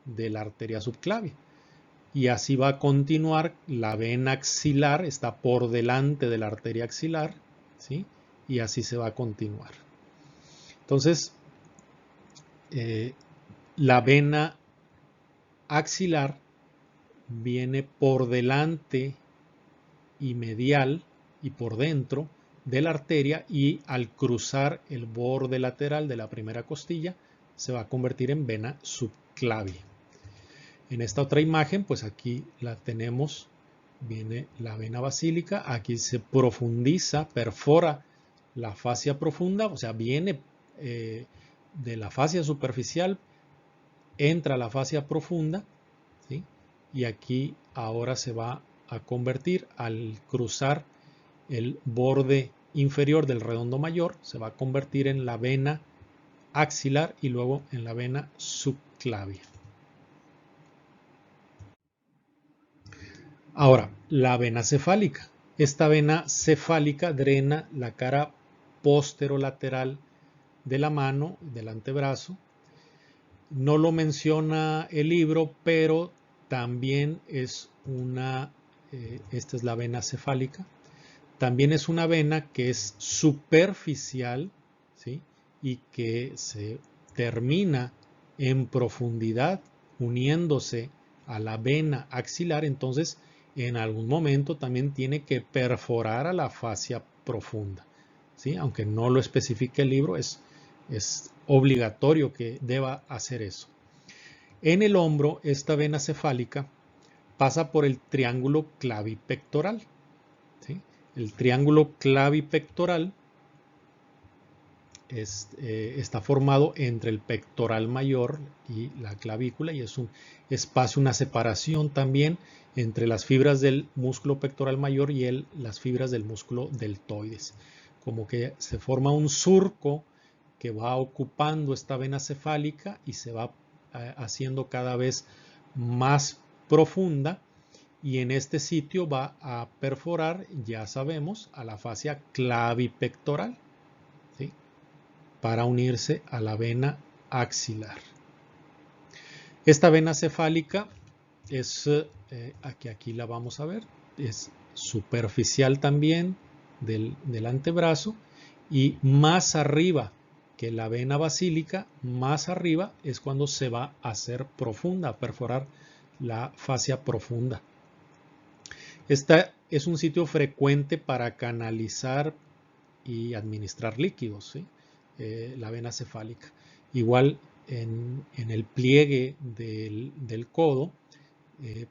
de la arteria subclavia. Y así va a continuar, la vena axilar está por delante de la arteria axilar, ¿sí? Y así se va a continuar. Entonces, la vena axilar viene por delante y medial y por dentro de la arteria, y al cruzar el borde lateral de la primera costilla se va a convertir en vena subclavia. En esta otra imagen, pues aquí la tenemos, viene la vena basílica, aquí se profundiza, perfora la fascia profunda, o sea, viene de la fascia superficial, entra a la fascia profunda, ¿sí? Y aquí ahora se va a convertir, al cruzar el borde inferior del redondo mayor, se va a convertir en la vena axilar y luego en la vena subclavia. Ahora, la vena cefálica. Esta vena cefálica drena la cara posterolateral de la mano, del antebrazo. No lo menciona el libro, pero también es esta es la vena cefálica. También es una vena que es superficial, ¿sí? Y que se termina en profundidad uniéndose a la vena axilar. Entonces, en algún momento también tiene que perforar a la fascia profunda, ¿sí? Aunque no lo especifique el libro, es obligatorio que deba hacer eso. En el hombro, esta vena cefálica pasa por el triángulo clavipectoral, ¿sí? El triángulo clavipectoral está formado entre el pectoral mayor y la clavícula, y es un espacio, una separación también entre las fibras del músculo pectoral mayor y las fibras del músculo deltoides. Como que se forma un surco que va ocupando esta vena cefálica y se va haciendo cada vez más profunda, y en este sitio va a perforar, ya sabemos, a la fascia clavipectoral, ¿sí? Para unirse a la vena axilar. Esta vena cefálica es, aquí la vamos a ver, es superficial también del antebrazo, y más arriba que la vena basílica, más arriba es cuando se va a hacer profunda, a perforar la fascia profunda. Esta es un sitio frecuente para canalizar y administrar líquidos, ¿sí? La vena cefálica. Igual en el pliegue del codo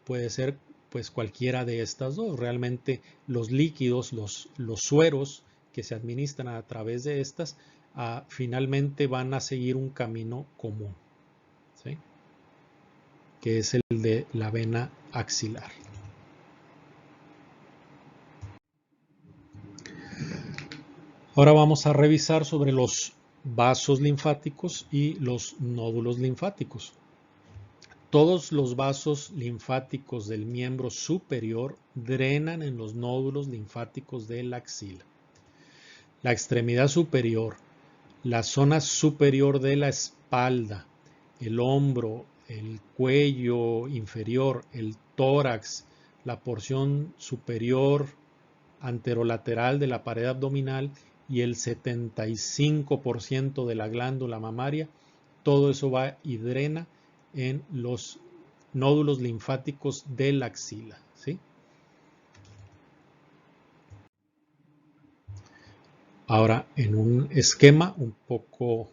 puede ser pues cualquiera de estas dos. Realmente los líquidos, los sueros que se administran a través de estas, finalmente van a seguir un camino común, ¿sí? Que es el de la vena axilar. Ahora vamos a revisar sobre los vasos linfáticos y los nódulos linfáticos. Todos los vasos linfáticos del miembro superior drenan en los nódulos linfáticos de la axila. La extremidad superior, la zona superior de la espalda, el hombro, el cuello inferior, el tórax, la porción superior anterolateral de la pared abdominal y el 75% de la glándula mamaria, todo eso va y drena en los nódulos linfáticos de la axila, ¿sí? Ahora, en un esquema un poco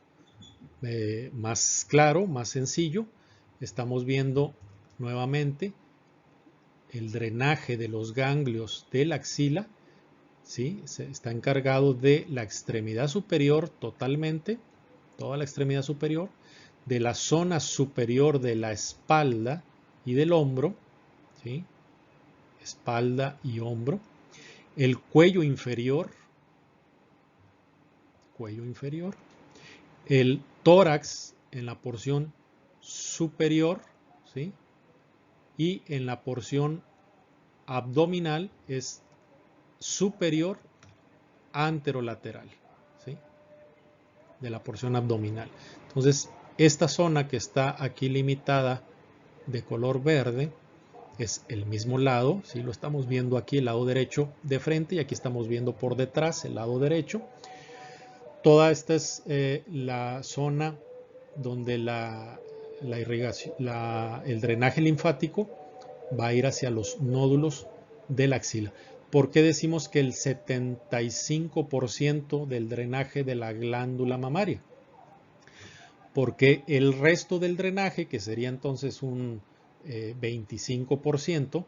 más claro, más sencillo, estamos viendo nuevamente el drenaje de los ganglios de la axila, ¿sí? Está encargado de la extremidad superior totalmente, toda la extremidad superior, de la zona superior de la espalda y del hombro, ¿sí? Espalda y hombro, el cuello inferior, el tórax en la porción superior, ¿sí? Y en la porción abdominal es superior anterolateral, ¿sí? De la porción abdominal. Entonces, esta zona que está aquí limitada de color verde es el mismo lado, ¿sí? Lo estamos viendo aquí, el lado derecho de frente, y aquí estamos viendo por detrás el lado derecho. Toda esta es la zona donde la irrigación, el drenaje linfático va a ir hacia los nódulos de la axila. ¿Por qué decimos que el 75% del drenaje de la glándula mamaria? Porque el resto del drenaje, que sería entonces un 25%,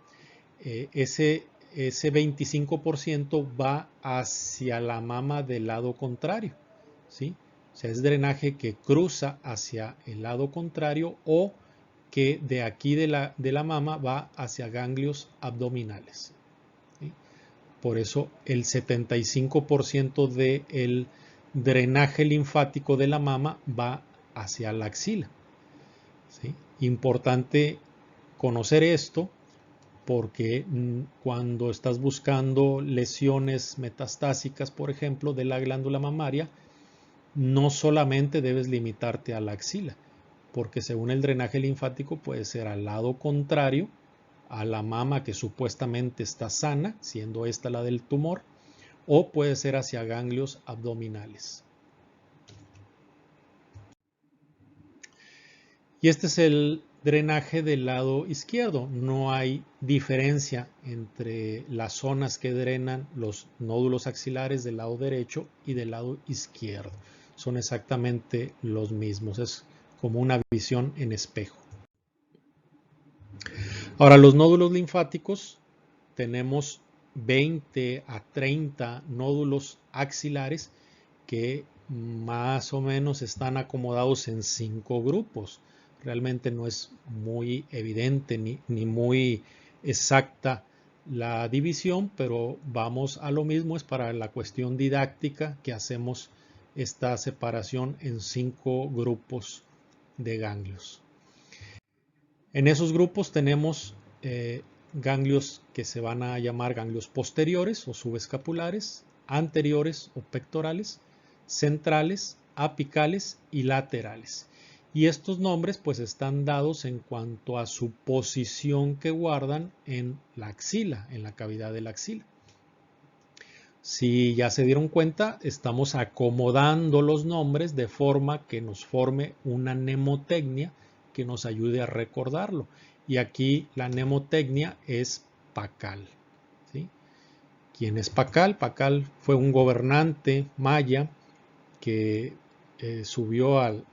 ese 25% va hacia la mama del lado contrario, ¿sí? O sea, es drenaje que cruza hacia el lado contrario o que de aquí de la mama va hacia ganglios abdominales, ¿sí? Por eso el 75% del drenaje linfático de la mama va hacia la axila, ¿sí? Importante conocer esto porque cuando estás buscando lesiones metastásicas, por ejemplo, de la glándula mamaria, no solamente debes limitarte a la axila, porque según el drenaje linfático puede ser al lado contrario a la mama que supuestamente está sana, siendo esta la del tumor, o puede ser hacia ganglios abdominales. Y este es el drenaje del lado izquierdo. No hay diferencia entre las zonas que drenan los nódulos axilares del lado derecho y del lado izquierdo. Son exactamente los mismos. Es como una visión en espejo. Ahora, los nódulos linfáticos, tenemos 20 a 30 nódulos axilares que más o menos están acomodados en 5 grupos. Realmente no es muy evidente ni muy exacta la división, pero vamos a lo mismo, es para la cuestión didáctica que hacemos esta separación en 5 grupos de ganglios. En esos grupos tenemos ganglios que se van a llamar ganglios posteriores o subescapulares, anteriores o pectorales, centrales, apicales y laterales. Y estos nombres pues están dados en cuanto a su posición que guardan en la axila, en la cavidad de la axila. Si ya se dieron cuenta, estamos acomodando los nombres de forma que nos forme una mnemotecnia que nos ayude a recordarlo. Y aquí la mnemotecnia es Pacal, ¿sí? ¿Quién es Pacal? Pacal fue un gobernante maya que subió al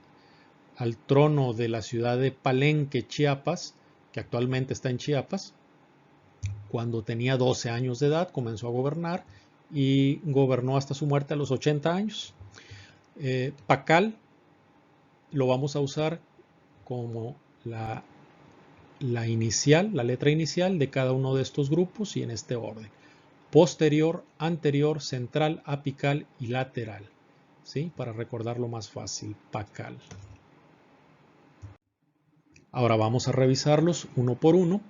trono de la ciudad de Palenque, Chiapas, que actualmente está en Chiapas. Cuando tenía 12 años de edad comenzó a gobernar y gobernó hasta su muerte a los 80 años. Pacal lo vamos a usar como la inicial, la letra inicial de cada uno de estos grupos y en este orden: posterior, anterior, central, apical y lateral, ¿sí? Para recordarlo más fácil, Pacal. Ahora vamos a revisarlos uno por uno.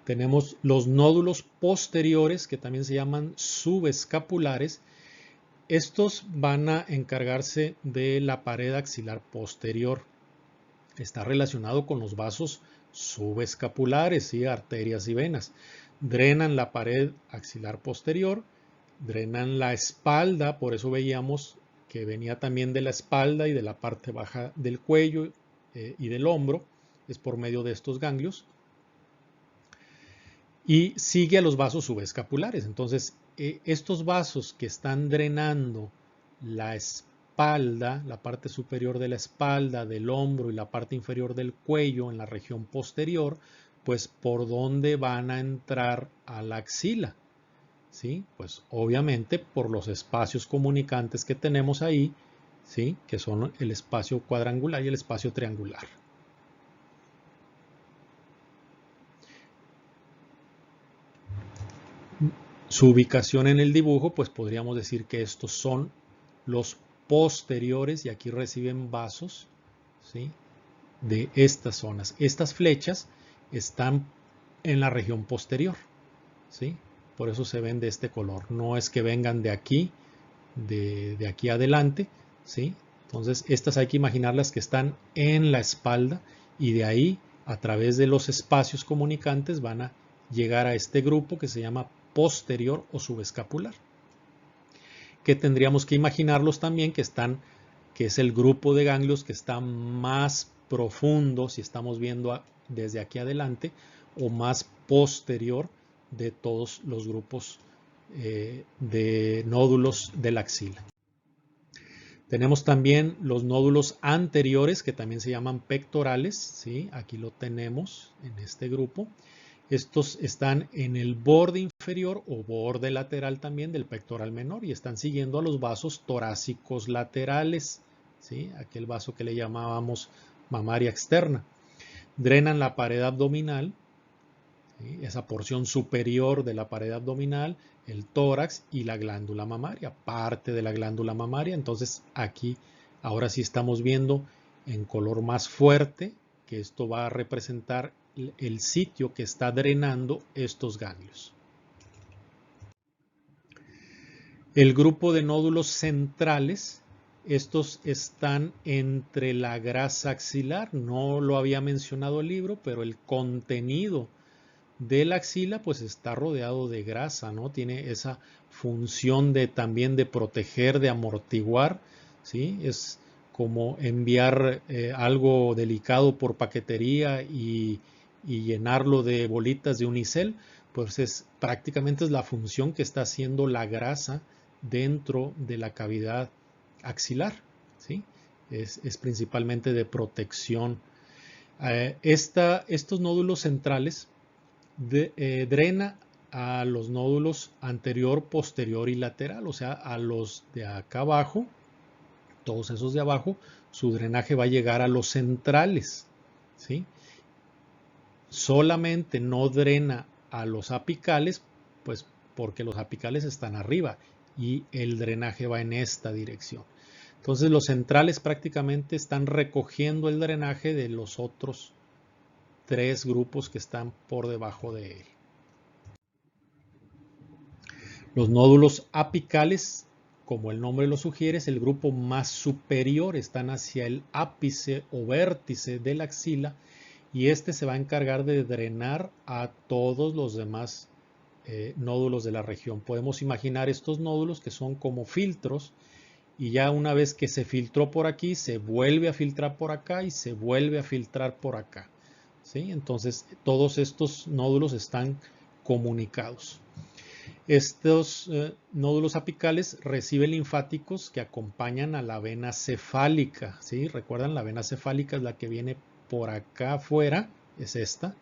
Tenemos los nódulos posteriores, que también se llaman subescapulares. Estos van a encargarse de la pared axilar posterior. Está relacionado con los vasos subescapulares, ¿sí? Arterias y venas. Drenan la pared axilar posterior, drenan la espalda, por eso veíamos que venía también de la espalda y de la parte baja del cuello y del hombro, es por medio de estos ganglios. Y sigue a los vasos subescapulares. Entonces, estos vasos que están drenando la espalda, la parte superior de la espalda, del hombro y la parte inferior del cuello en la región posterior, pues ¿por dónde van a entrar a la axila? ¿Sí? Pues obviamente por los espacios comunicantes que tenemos ahí, ¿sí? Que son el espacio cuadrangular y el espacio triangular. Su ubicación en el dibujo, pues podríamos decir que estos son los posteriores y aquí reciben vasos, ¿sí? De estas zonas. Estas flechas están en la región posterior, ¿sí? por eso se ven de este color. No es que vengan de aquí, de aquí adelante, ¿sí? Entonces estas hay que imaginarlas que están en la espalda y de ahí a través de los espacios comunicantes van a llegar a este grupo que se llama posterior o subescapular. Que tendríamos que imaginarlos también que es el grupo de ganglios que está más profundo, si estamos viendo desde aquí adelante, o más posterior de todos los grupos de nódulos de la axila. Tenemos también los nódulos anteriores que también se llaman pectorales, ¿sí? Aquí lo tenemos en este grupo. Estos están en el borde inferior o borde lateral también del pectoral menor y están siguiendo a los vasos torácicos laterales, ¿sí? Aquel vaso que le llamábamos mamaria externa. Drenan la pared abdominal, ¿sí? Esa porción superior de la pared abdominal, el tórax y la glándula mamaria, parte de la glándula mamaria. Entonces aquí ahora sí estamos viendo en color más fuerte que esto va a representar el sitio que está drenando estos ganglios. El grupo de nódulos centrales, estos están entre la grasa axilar, no lo había mencionado el libro, pero el contenido de la axila pues está rodeado de grasa, ¿no? Tiene esa función de también de proteger, de amortiguar, ¿sí? Es como enviar algo delicado por paquetería y llenarlo de bolitas de unicel, pues prácticamente es la función que está haciendo la grasa dentro de la cavidad axilar, ¿sí? Es principalmente de protección. Estos nódulos centrales drena a los nódulos anterior, posterior y lateral, o sea, a los de acá abajo, todos esos de abajo, su drenaje va a llegar a los centrales, ¿sí? Solamente no drena a los apicales, pues porque los apicales están arriba y el drenaje va en esta dirección. Entonces los centrales prácticamente están recogiendo el drenaje de los otros tres grupos que están por debajo de él. Los nódulos apicales, como el nombre lo sugiere, es el grupo más superior, están hacia el ápice o vértice de la axila y este se va a encargar de drenar a todos los demás nódulos de la región. Podemos imaginar estos nódulos que son como filtros y ya una vez que se filtró por aquí, se vuelve a filtrar por acá y se vuelve a filtrar por acá, ¿sí? Entonces todos estos nódulos están comunicados. Estos nódulos apicales reciben linfáticos que acompañan a la vena cefálica, ¿sí? Recuerdan, la vena cefálica es la que viene por acá afuera, es esta,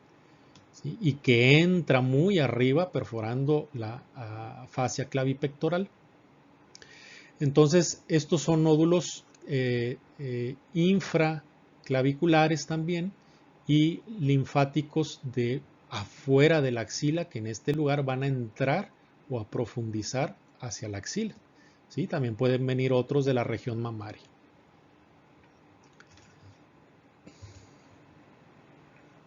¿sí? Y que entra muy arriba perforando la fascia clavipectoral. Entonces, estos son nódulos infraclaviculares también y linfáticos de afuera de la axila que en este lugar van a entrar o a profundizar hacia la axila, ¿sí? También pueden venir otros de la región mamaria.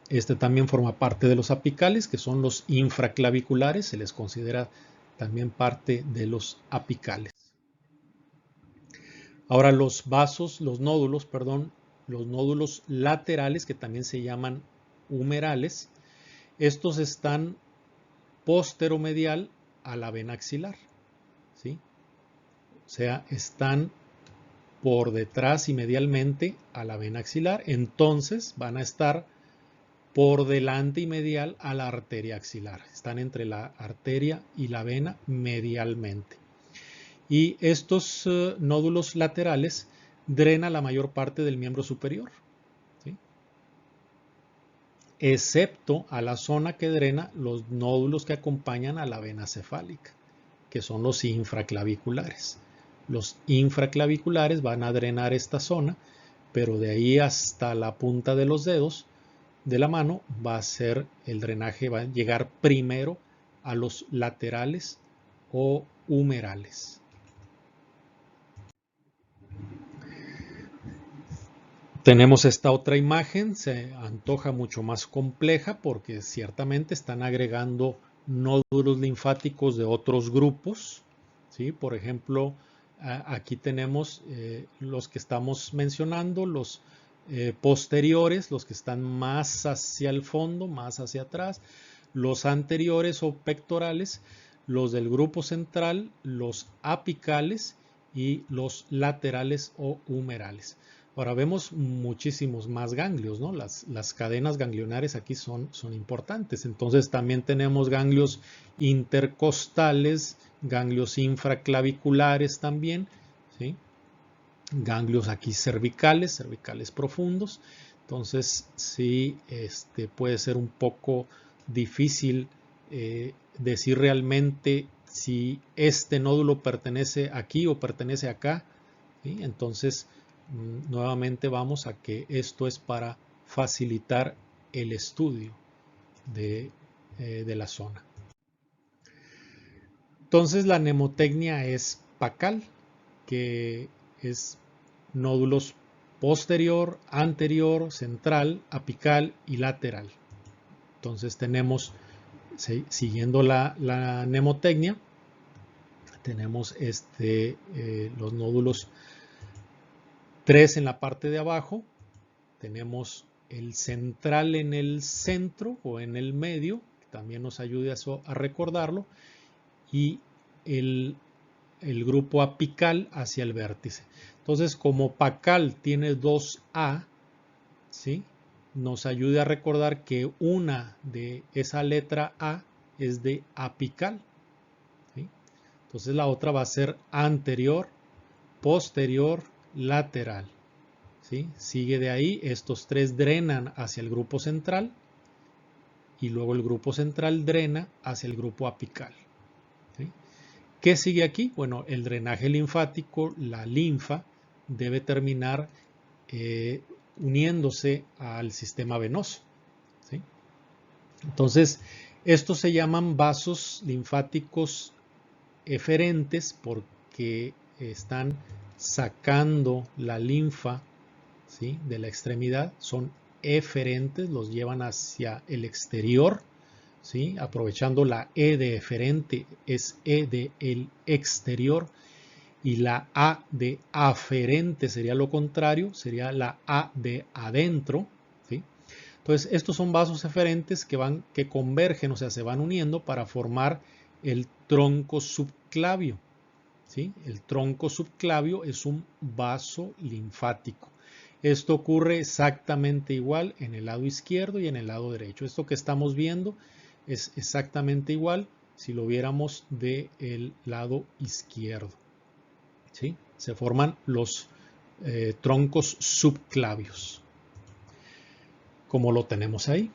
Este también forma parte de los apicales, que son los infraclaviculares, se les considera también parte de los apicales. Ahora los nódulos laterales, que también se llaman humerales, estos están posteromedial a la vena axilar, ¿sí? O sea, están por detrás y medialmente a la vena axilar, entonces van a estar por delante y medial a la arteria axilar. Están entre la arteria y la vena medialmente. Y estos nódulos laterales drenan la mayor parte del miembro superior, ¿sí? Excepto a la zona que drena los nódulos que acompañan a la vena cefálica, que son los infraclaviculares. Los infraclaviculares van a drenar esta zona, pero de ahí hasta la punta de los dedos de la mano va a ser el drenaje, va a llegar primero a los laterales o humerales. Tenemos esta otra imagen, se antoja mucho más compleja porque ciertamente están agregando nódulos linfáticos de otros grupos, ¿sí? Por ejemplo, aquí tenemos los que estamos mencionando, los posteriores, los que están más hacia el fondo, más hacia atrás, los anteriores o pectorales, los del grupo central, los apicales y los laterales o humerales. Ahora vemos muchísimos más ganglios, ¿no? Las cadenas ganglionares aquí son importantes. Entonces también tenemos ganglios intercostales, ganglios infraclaviculares también, ¿sí? Ganglios aquí cervicales profundos. Entonces sí, puede ser un poco difícil decir realmente si este nódulo pertenece aquí o pertenece acá, ¿sí? Entonces nuevamente vamos a que esto es para facilitar el estudio de la zona. Entonces la mnemotecnia es PACAL, que es nódulos posterior, anterior, central, apical y lateral. Entonces tenemos, siguiendo la mnemotecnia, tenemos los nódulos 3 en la parte de abajo, tenemos el central en el centro o en el medio, que también nos ayuda a recordarlo, y el grupo apical hacia el vértice. Entonces, como PACAL tiene 2A, ¿sí? Nos ayuda a recordar que una de esa letra A es de apical, ¿sí? Entonces la otra va a ser anterior, posterior, lateral, ¿sí? Sigue de ahí, estos tres drenan hacia el grupo central y luego el grupo central drena hacia el grupo apical, ¿sí? ¿Qué sigue aquí? Bueno, el drenaje linfático, la linfa, debe terminar uniéndose al sistema venoso, ¿sí? Entonces, estos se llaman vasos linfáticos eferentes porque están sacando la linfa, ¿sí?, de la extremidad. Son eferentes, los llevan hacia el exterior, ¿sí? Aprovechando la E de eferente, es E de el exterior, y la A de aferente sería lo contrario, sería la A de adentro, ¿sí? Entonces estos son vasos eferentes que convergen, o sea, se van uniendo para formar el tronco subclavio, ¿sí? El tronco subclavio es un vaso linfático. Esto ocurre exactamente igual en el lado izquierdo y en el lado derecho. Esto que estamos viendo es exactamente igual si lo viéramos del lado izquierdo, ¿sí? Se forman los troncos subclavios, como lo tenemos ahí.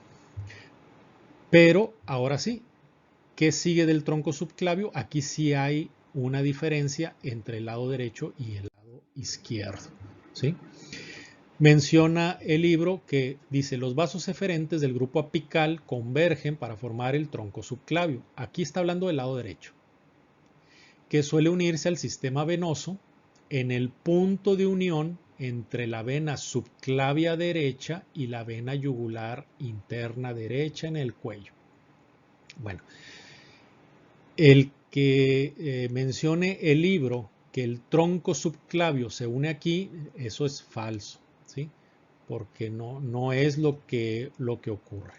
Pero ahora sí, ¿qué sigue del tronco subclavio? Aquí sí hay una diferencia entre el lado derecho y el lado izquierdo, ¿sí? Menciona el libro que dice: los vasos eferentes del grupo apical convergen para formar el tronco subclavio. Aquí está hablando del lado derecho, que suele unirse al sistema venoso en el punto de unión entre la vena subclavia derecha y la vena yugular interna derecha en el cuello. Bueno, el que mencione el libro que el tronco subclavio se une aquí, eso es falso, ¿sí? Porque no es lo que ocurre,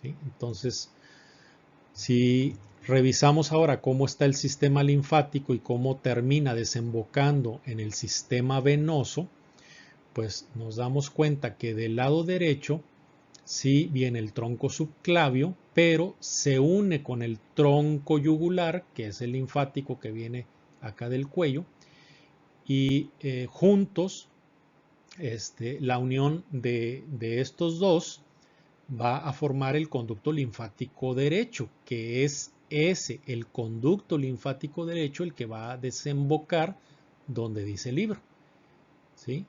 ¿sí? Entonces, si revisamos ahora cómo está el sistema linfático y cómo termina desembocando en el sistema venoso, pues nos damos cuenta que del lado derecho sí viene el tronco subclavio, pero se une con el tronco yugular, que es el linfático que viene acá del cuello, y juntos la unión de estos dos va a formar el conducto linfático derecho, que es el conducto linfático derecho, el que va a desembocar donde dice el libro, ¿sí?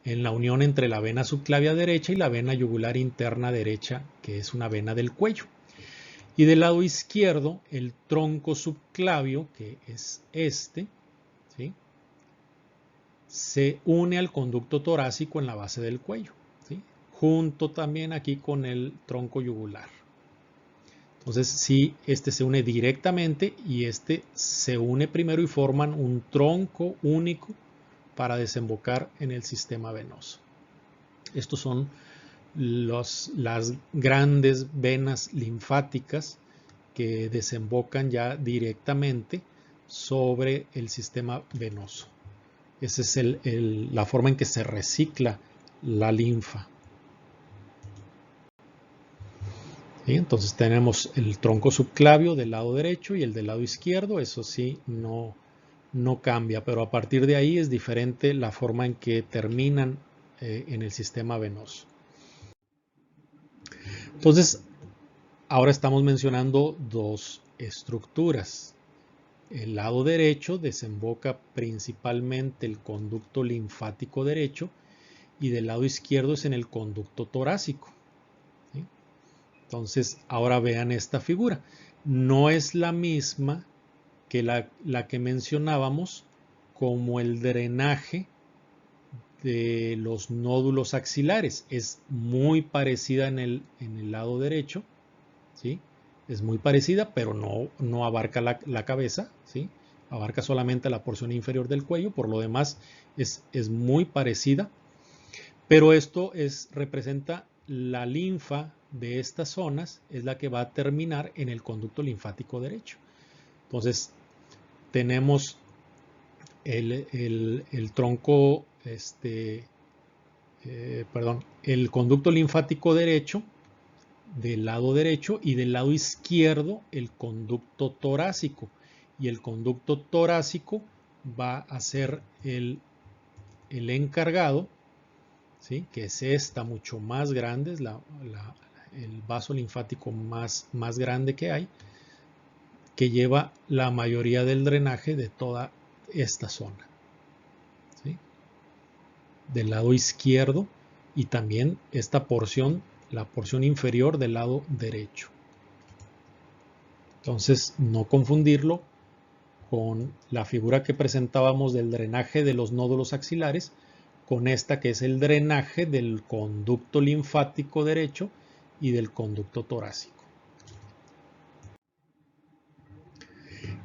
En la unión entre la vena subclavia derecha y la vena yugular interna derecha, que es una vena del cuello. Y del lado izquierdo, el tronco subclavio, que es ¿sí?, se une al conducto torácico en la base del cuello, ¿sí?, junto también aquí con el tronco yugular. Entonces, si este se une directamente y este se une primero y forman un tronco único para desembocar en el sistema venoso. Estos son las grandes venas linfáticas que desembocan ya directamente sobre el sistema venoso. Esa es la forma en que se recicla la linfa. ¿Sí? Entonces tenemos el tronco subclavio del lado derecho y el del lado izquierdo. Eso sí, no cambia, pero a partir de ahí es diferente la forma en que terminan en el sistema venoso. Entonces, ahora estamos mencionando dos estructuras. El lado derecho desemboca principalmente el conducto linfático derecho y del lado izquierdo es en el conducto torácico. ¿Sí? Entonces, ahora vean esta figura. No es la misma que la que mencionábamos como el drenaje de los nódulos axilares. Es muy parecida en el lado derecho, ¿sí? Es muy parecida, pero no abarca la cabeza, ¿sí? Abarca solamente la porción inferior del cuello, por lo demás es muy parecida, pero esto representa la linfa de estas zonas, es la que va a terminar en el conducto linfático derecho. Entonces, tenemos el tronco, el conducto linfático derecho del lado derecho y del lado izquierdo el conducto torácico. Y el conducto torácico va a ser el encargado, ¿sí? Que es esta mucho más grande, es el vaso linfático más grande que hay, que lleva la mayoría del drenaje de toda esta zona, ¿sí? Del lado izquierdo y también esta porción, la porción inferior del lado derecho. Entonces, no confundirlo con la figura que presentábamos del drenaje de los nódulos axilares, con esta que es el drenaje del conducto linfático derecho y del conducto torácico.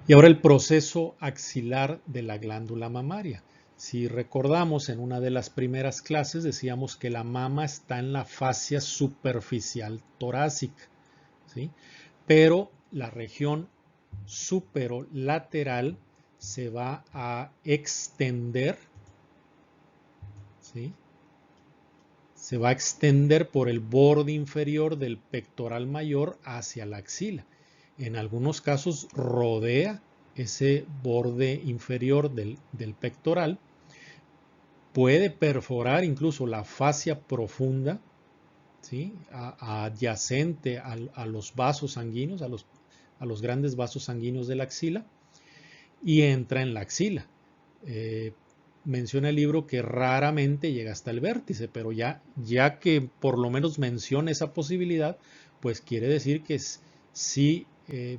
Y ahora el proceso axilar de la glándula mamaria. Si recordamos, en una de las primeras clases decíamos que la mama está en la fascia superficial torácica, ¿sí? Pero la región superolateral se va a extender, ¿sí? Se va a extender por el borde inferior del pectoral mayor hacia la axila. En algunos casos rodea ese borde inferior del pectoral, puede perforar incluso la fascia profunda, ¿sí? Adyacente a los vasos sanguíneos, a los grandes vasos sanguíneos de la axila, y entra en la axila. Menciona el libro que raramente llega hasta el vértice, pero ya que por lo menos menciona esa posibilidad, pues quiere decir que sí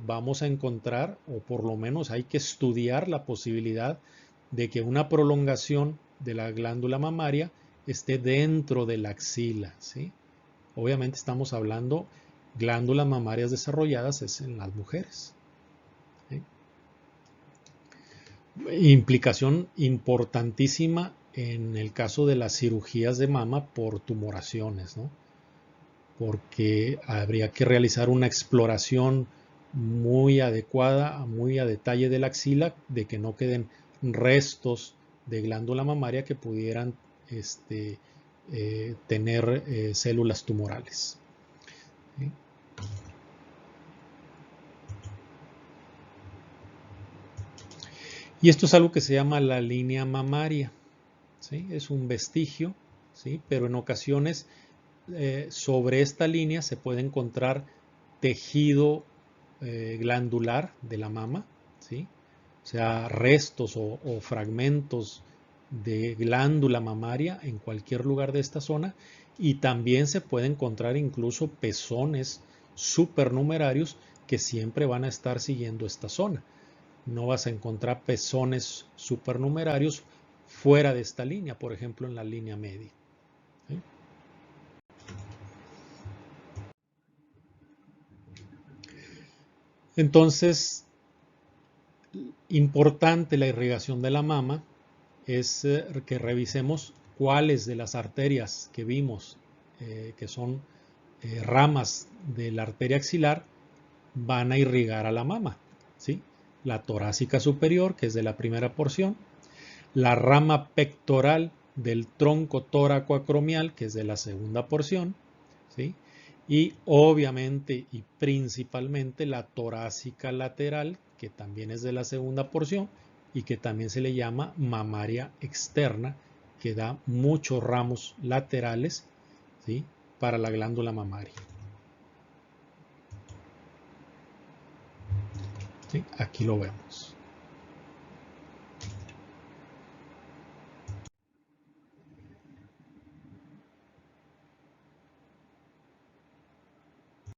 vamos a encontrar, o por lo menos hay que estudiar la posibilidad de que una prolongación de la glándula mamaria esté dentro de la axila, ¿sí? Obviamente estamos hablando glándulas mamarias desarrolladas es en las mujeres, ¿sí? Implicación importantísima en el caso de las cirugías de mama por tumoraciones, ¿no? Porque habría que realizar una exploración muy adecuada, muy a detalle de la axila, de que no queden restos de glándula mamaria que pudieran tener células tumorales. ¿Sí? Y esto es algo que se llama la línea mamaria, ¿sí? Es un vestigio, ¿sí? Pero en ocasiones sobre esta línea se puede encontrar tejido glandular de la mama, ¿sí? O sea, restos o fragmentos de glándula mamaria en cualquier lugar de esta zona, y también se puede encontrar incluso pezones supernumerarios que siempre van a estar siguiendo esta zona. No vas a encontrar pezones supernumerarios fuera de esta línea, por ejemplo en la línea media, ¿sí? Entonces, importante la irrigación de la mama es que revisemos cuáles de las arterias que vimos, que son ramas de la arteria axilar, van a irrigar a la mama, ¿sí? La torácica superior, que es de la primera porción, la rama pectoral del tronco tóraco-acromial, que es de la segunda porción, ¿sí? Y obviamente y principalmente la torácica lateral, que también es de la segunda porción y que también se le llama mamaria externa, que da muchos ramos laterales, ¿sí? Para la glándula mamaria. ¿Sí? Aquí lo vemos.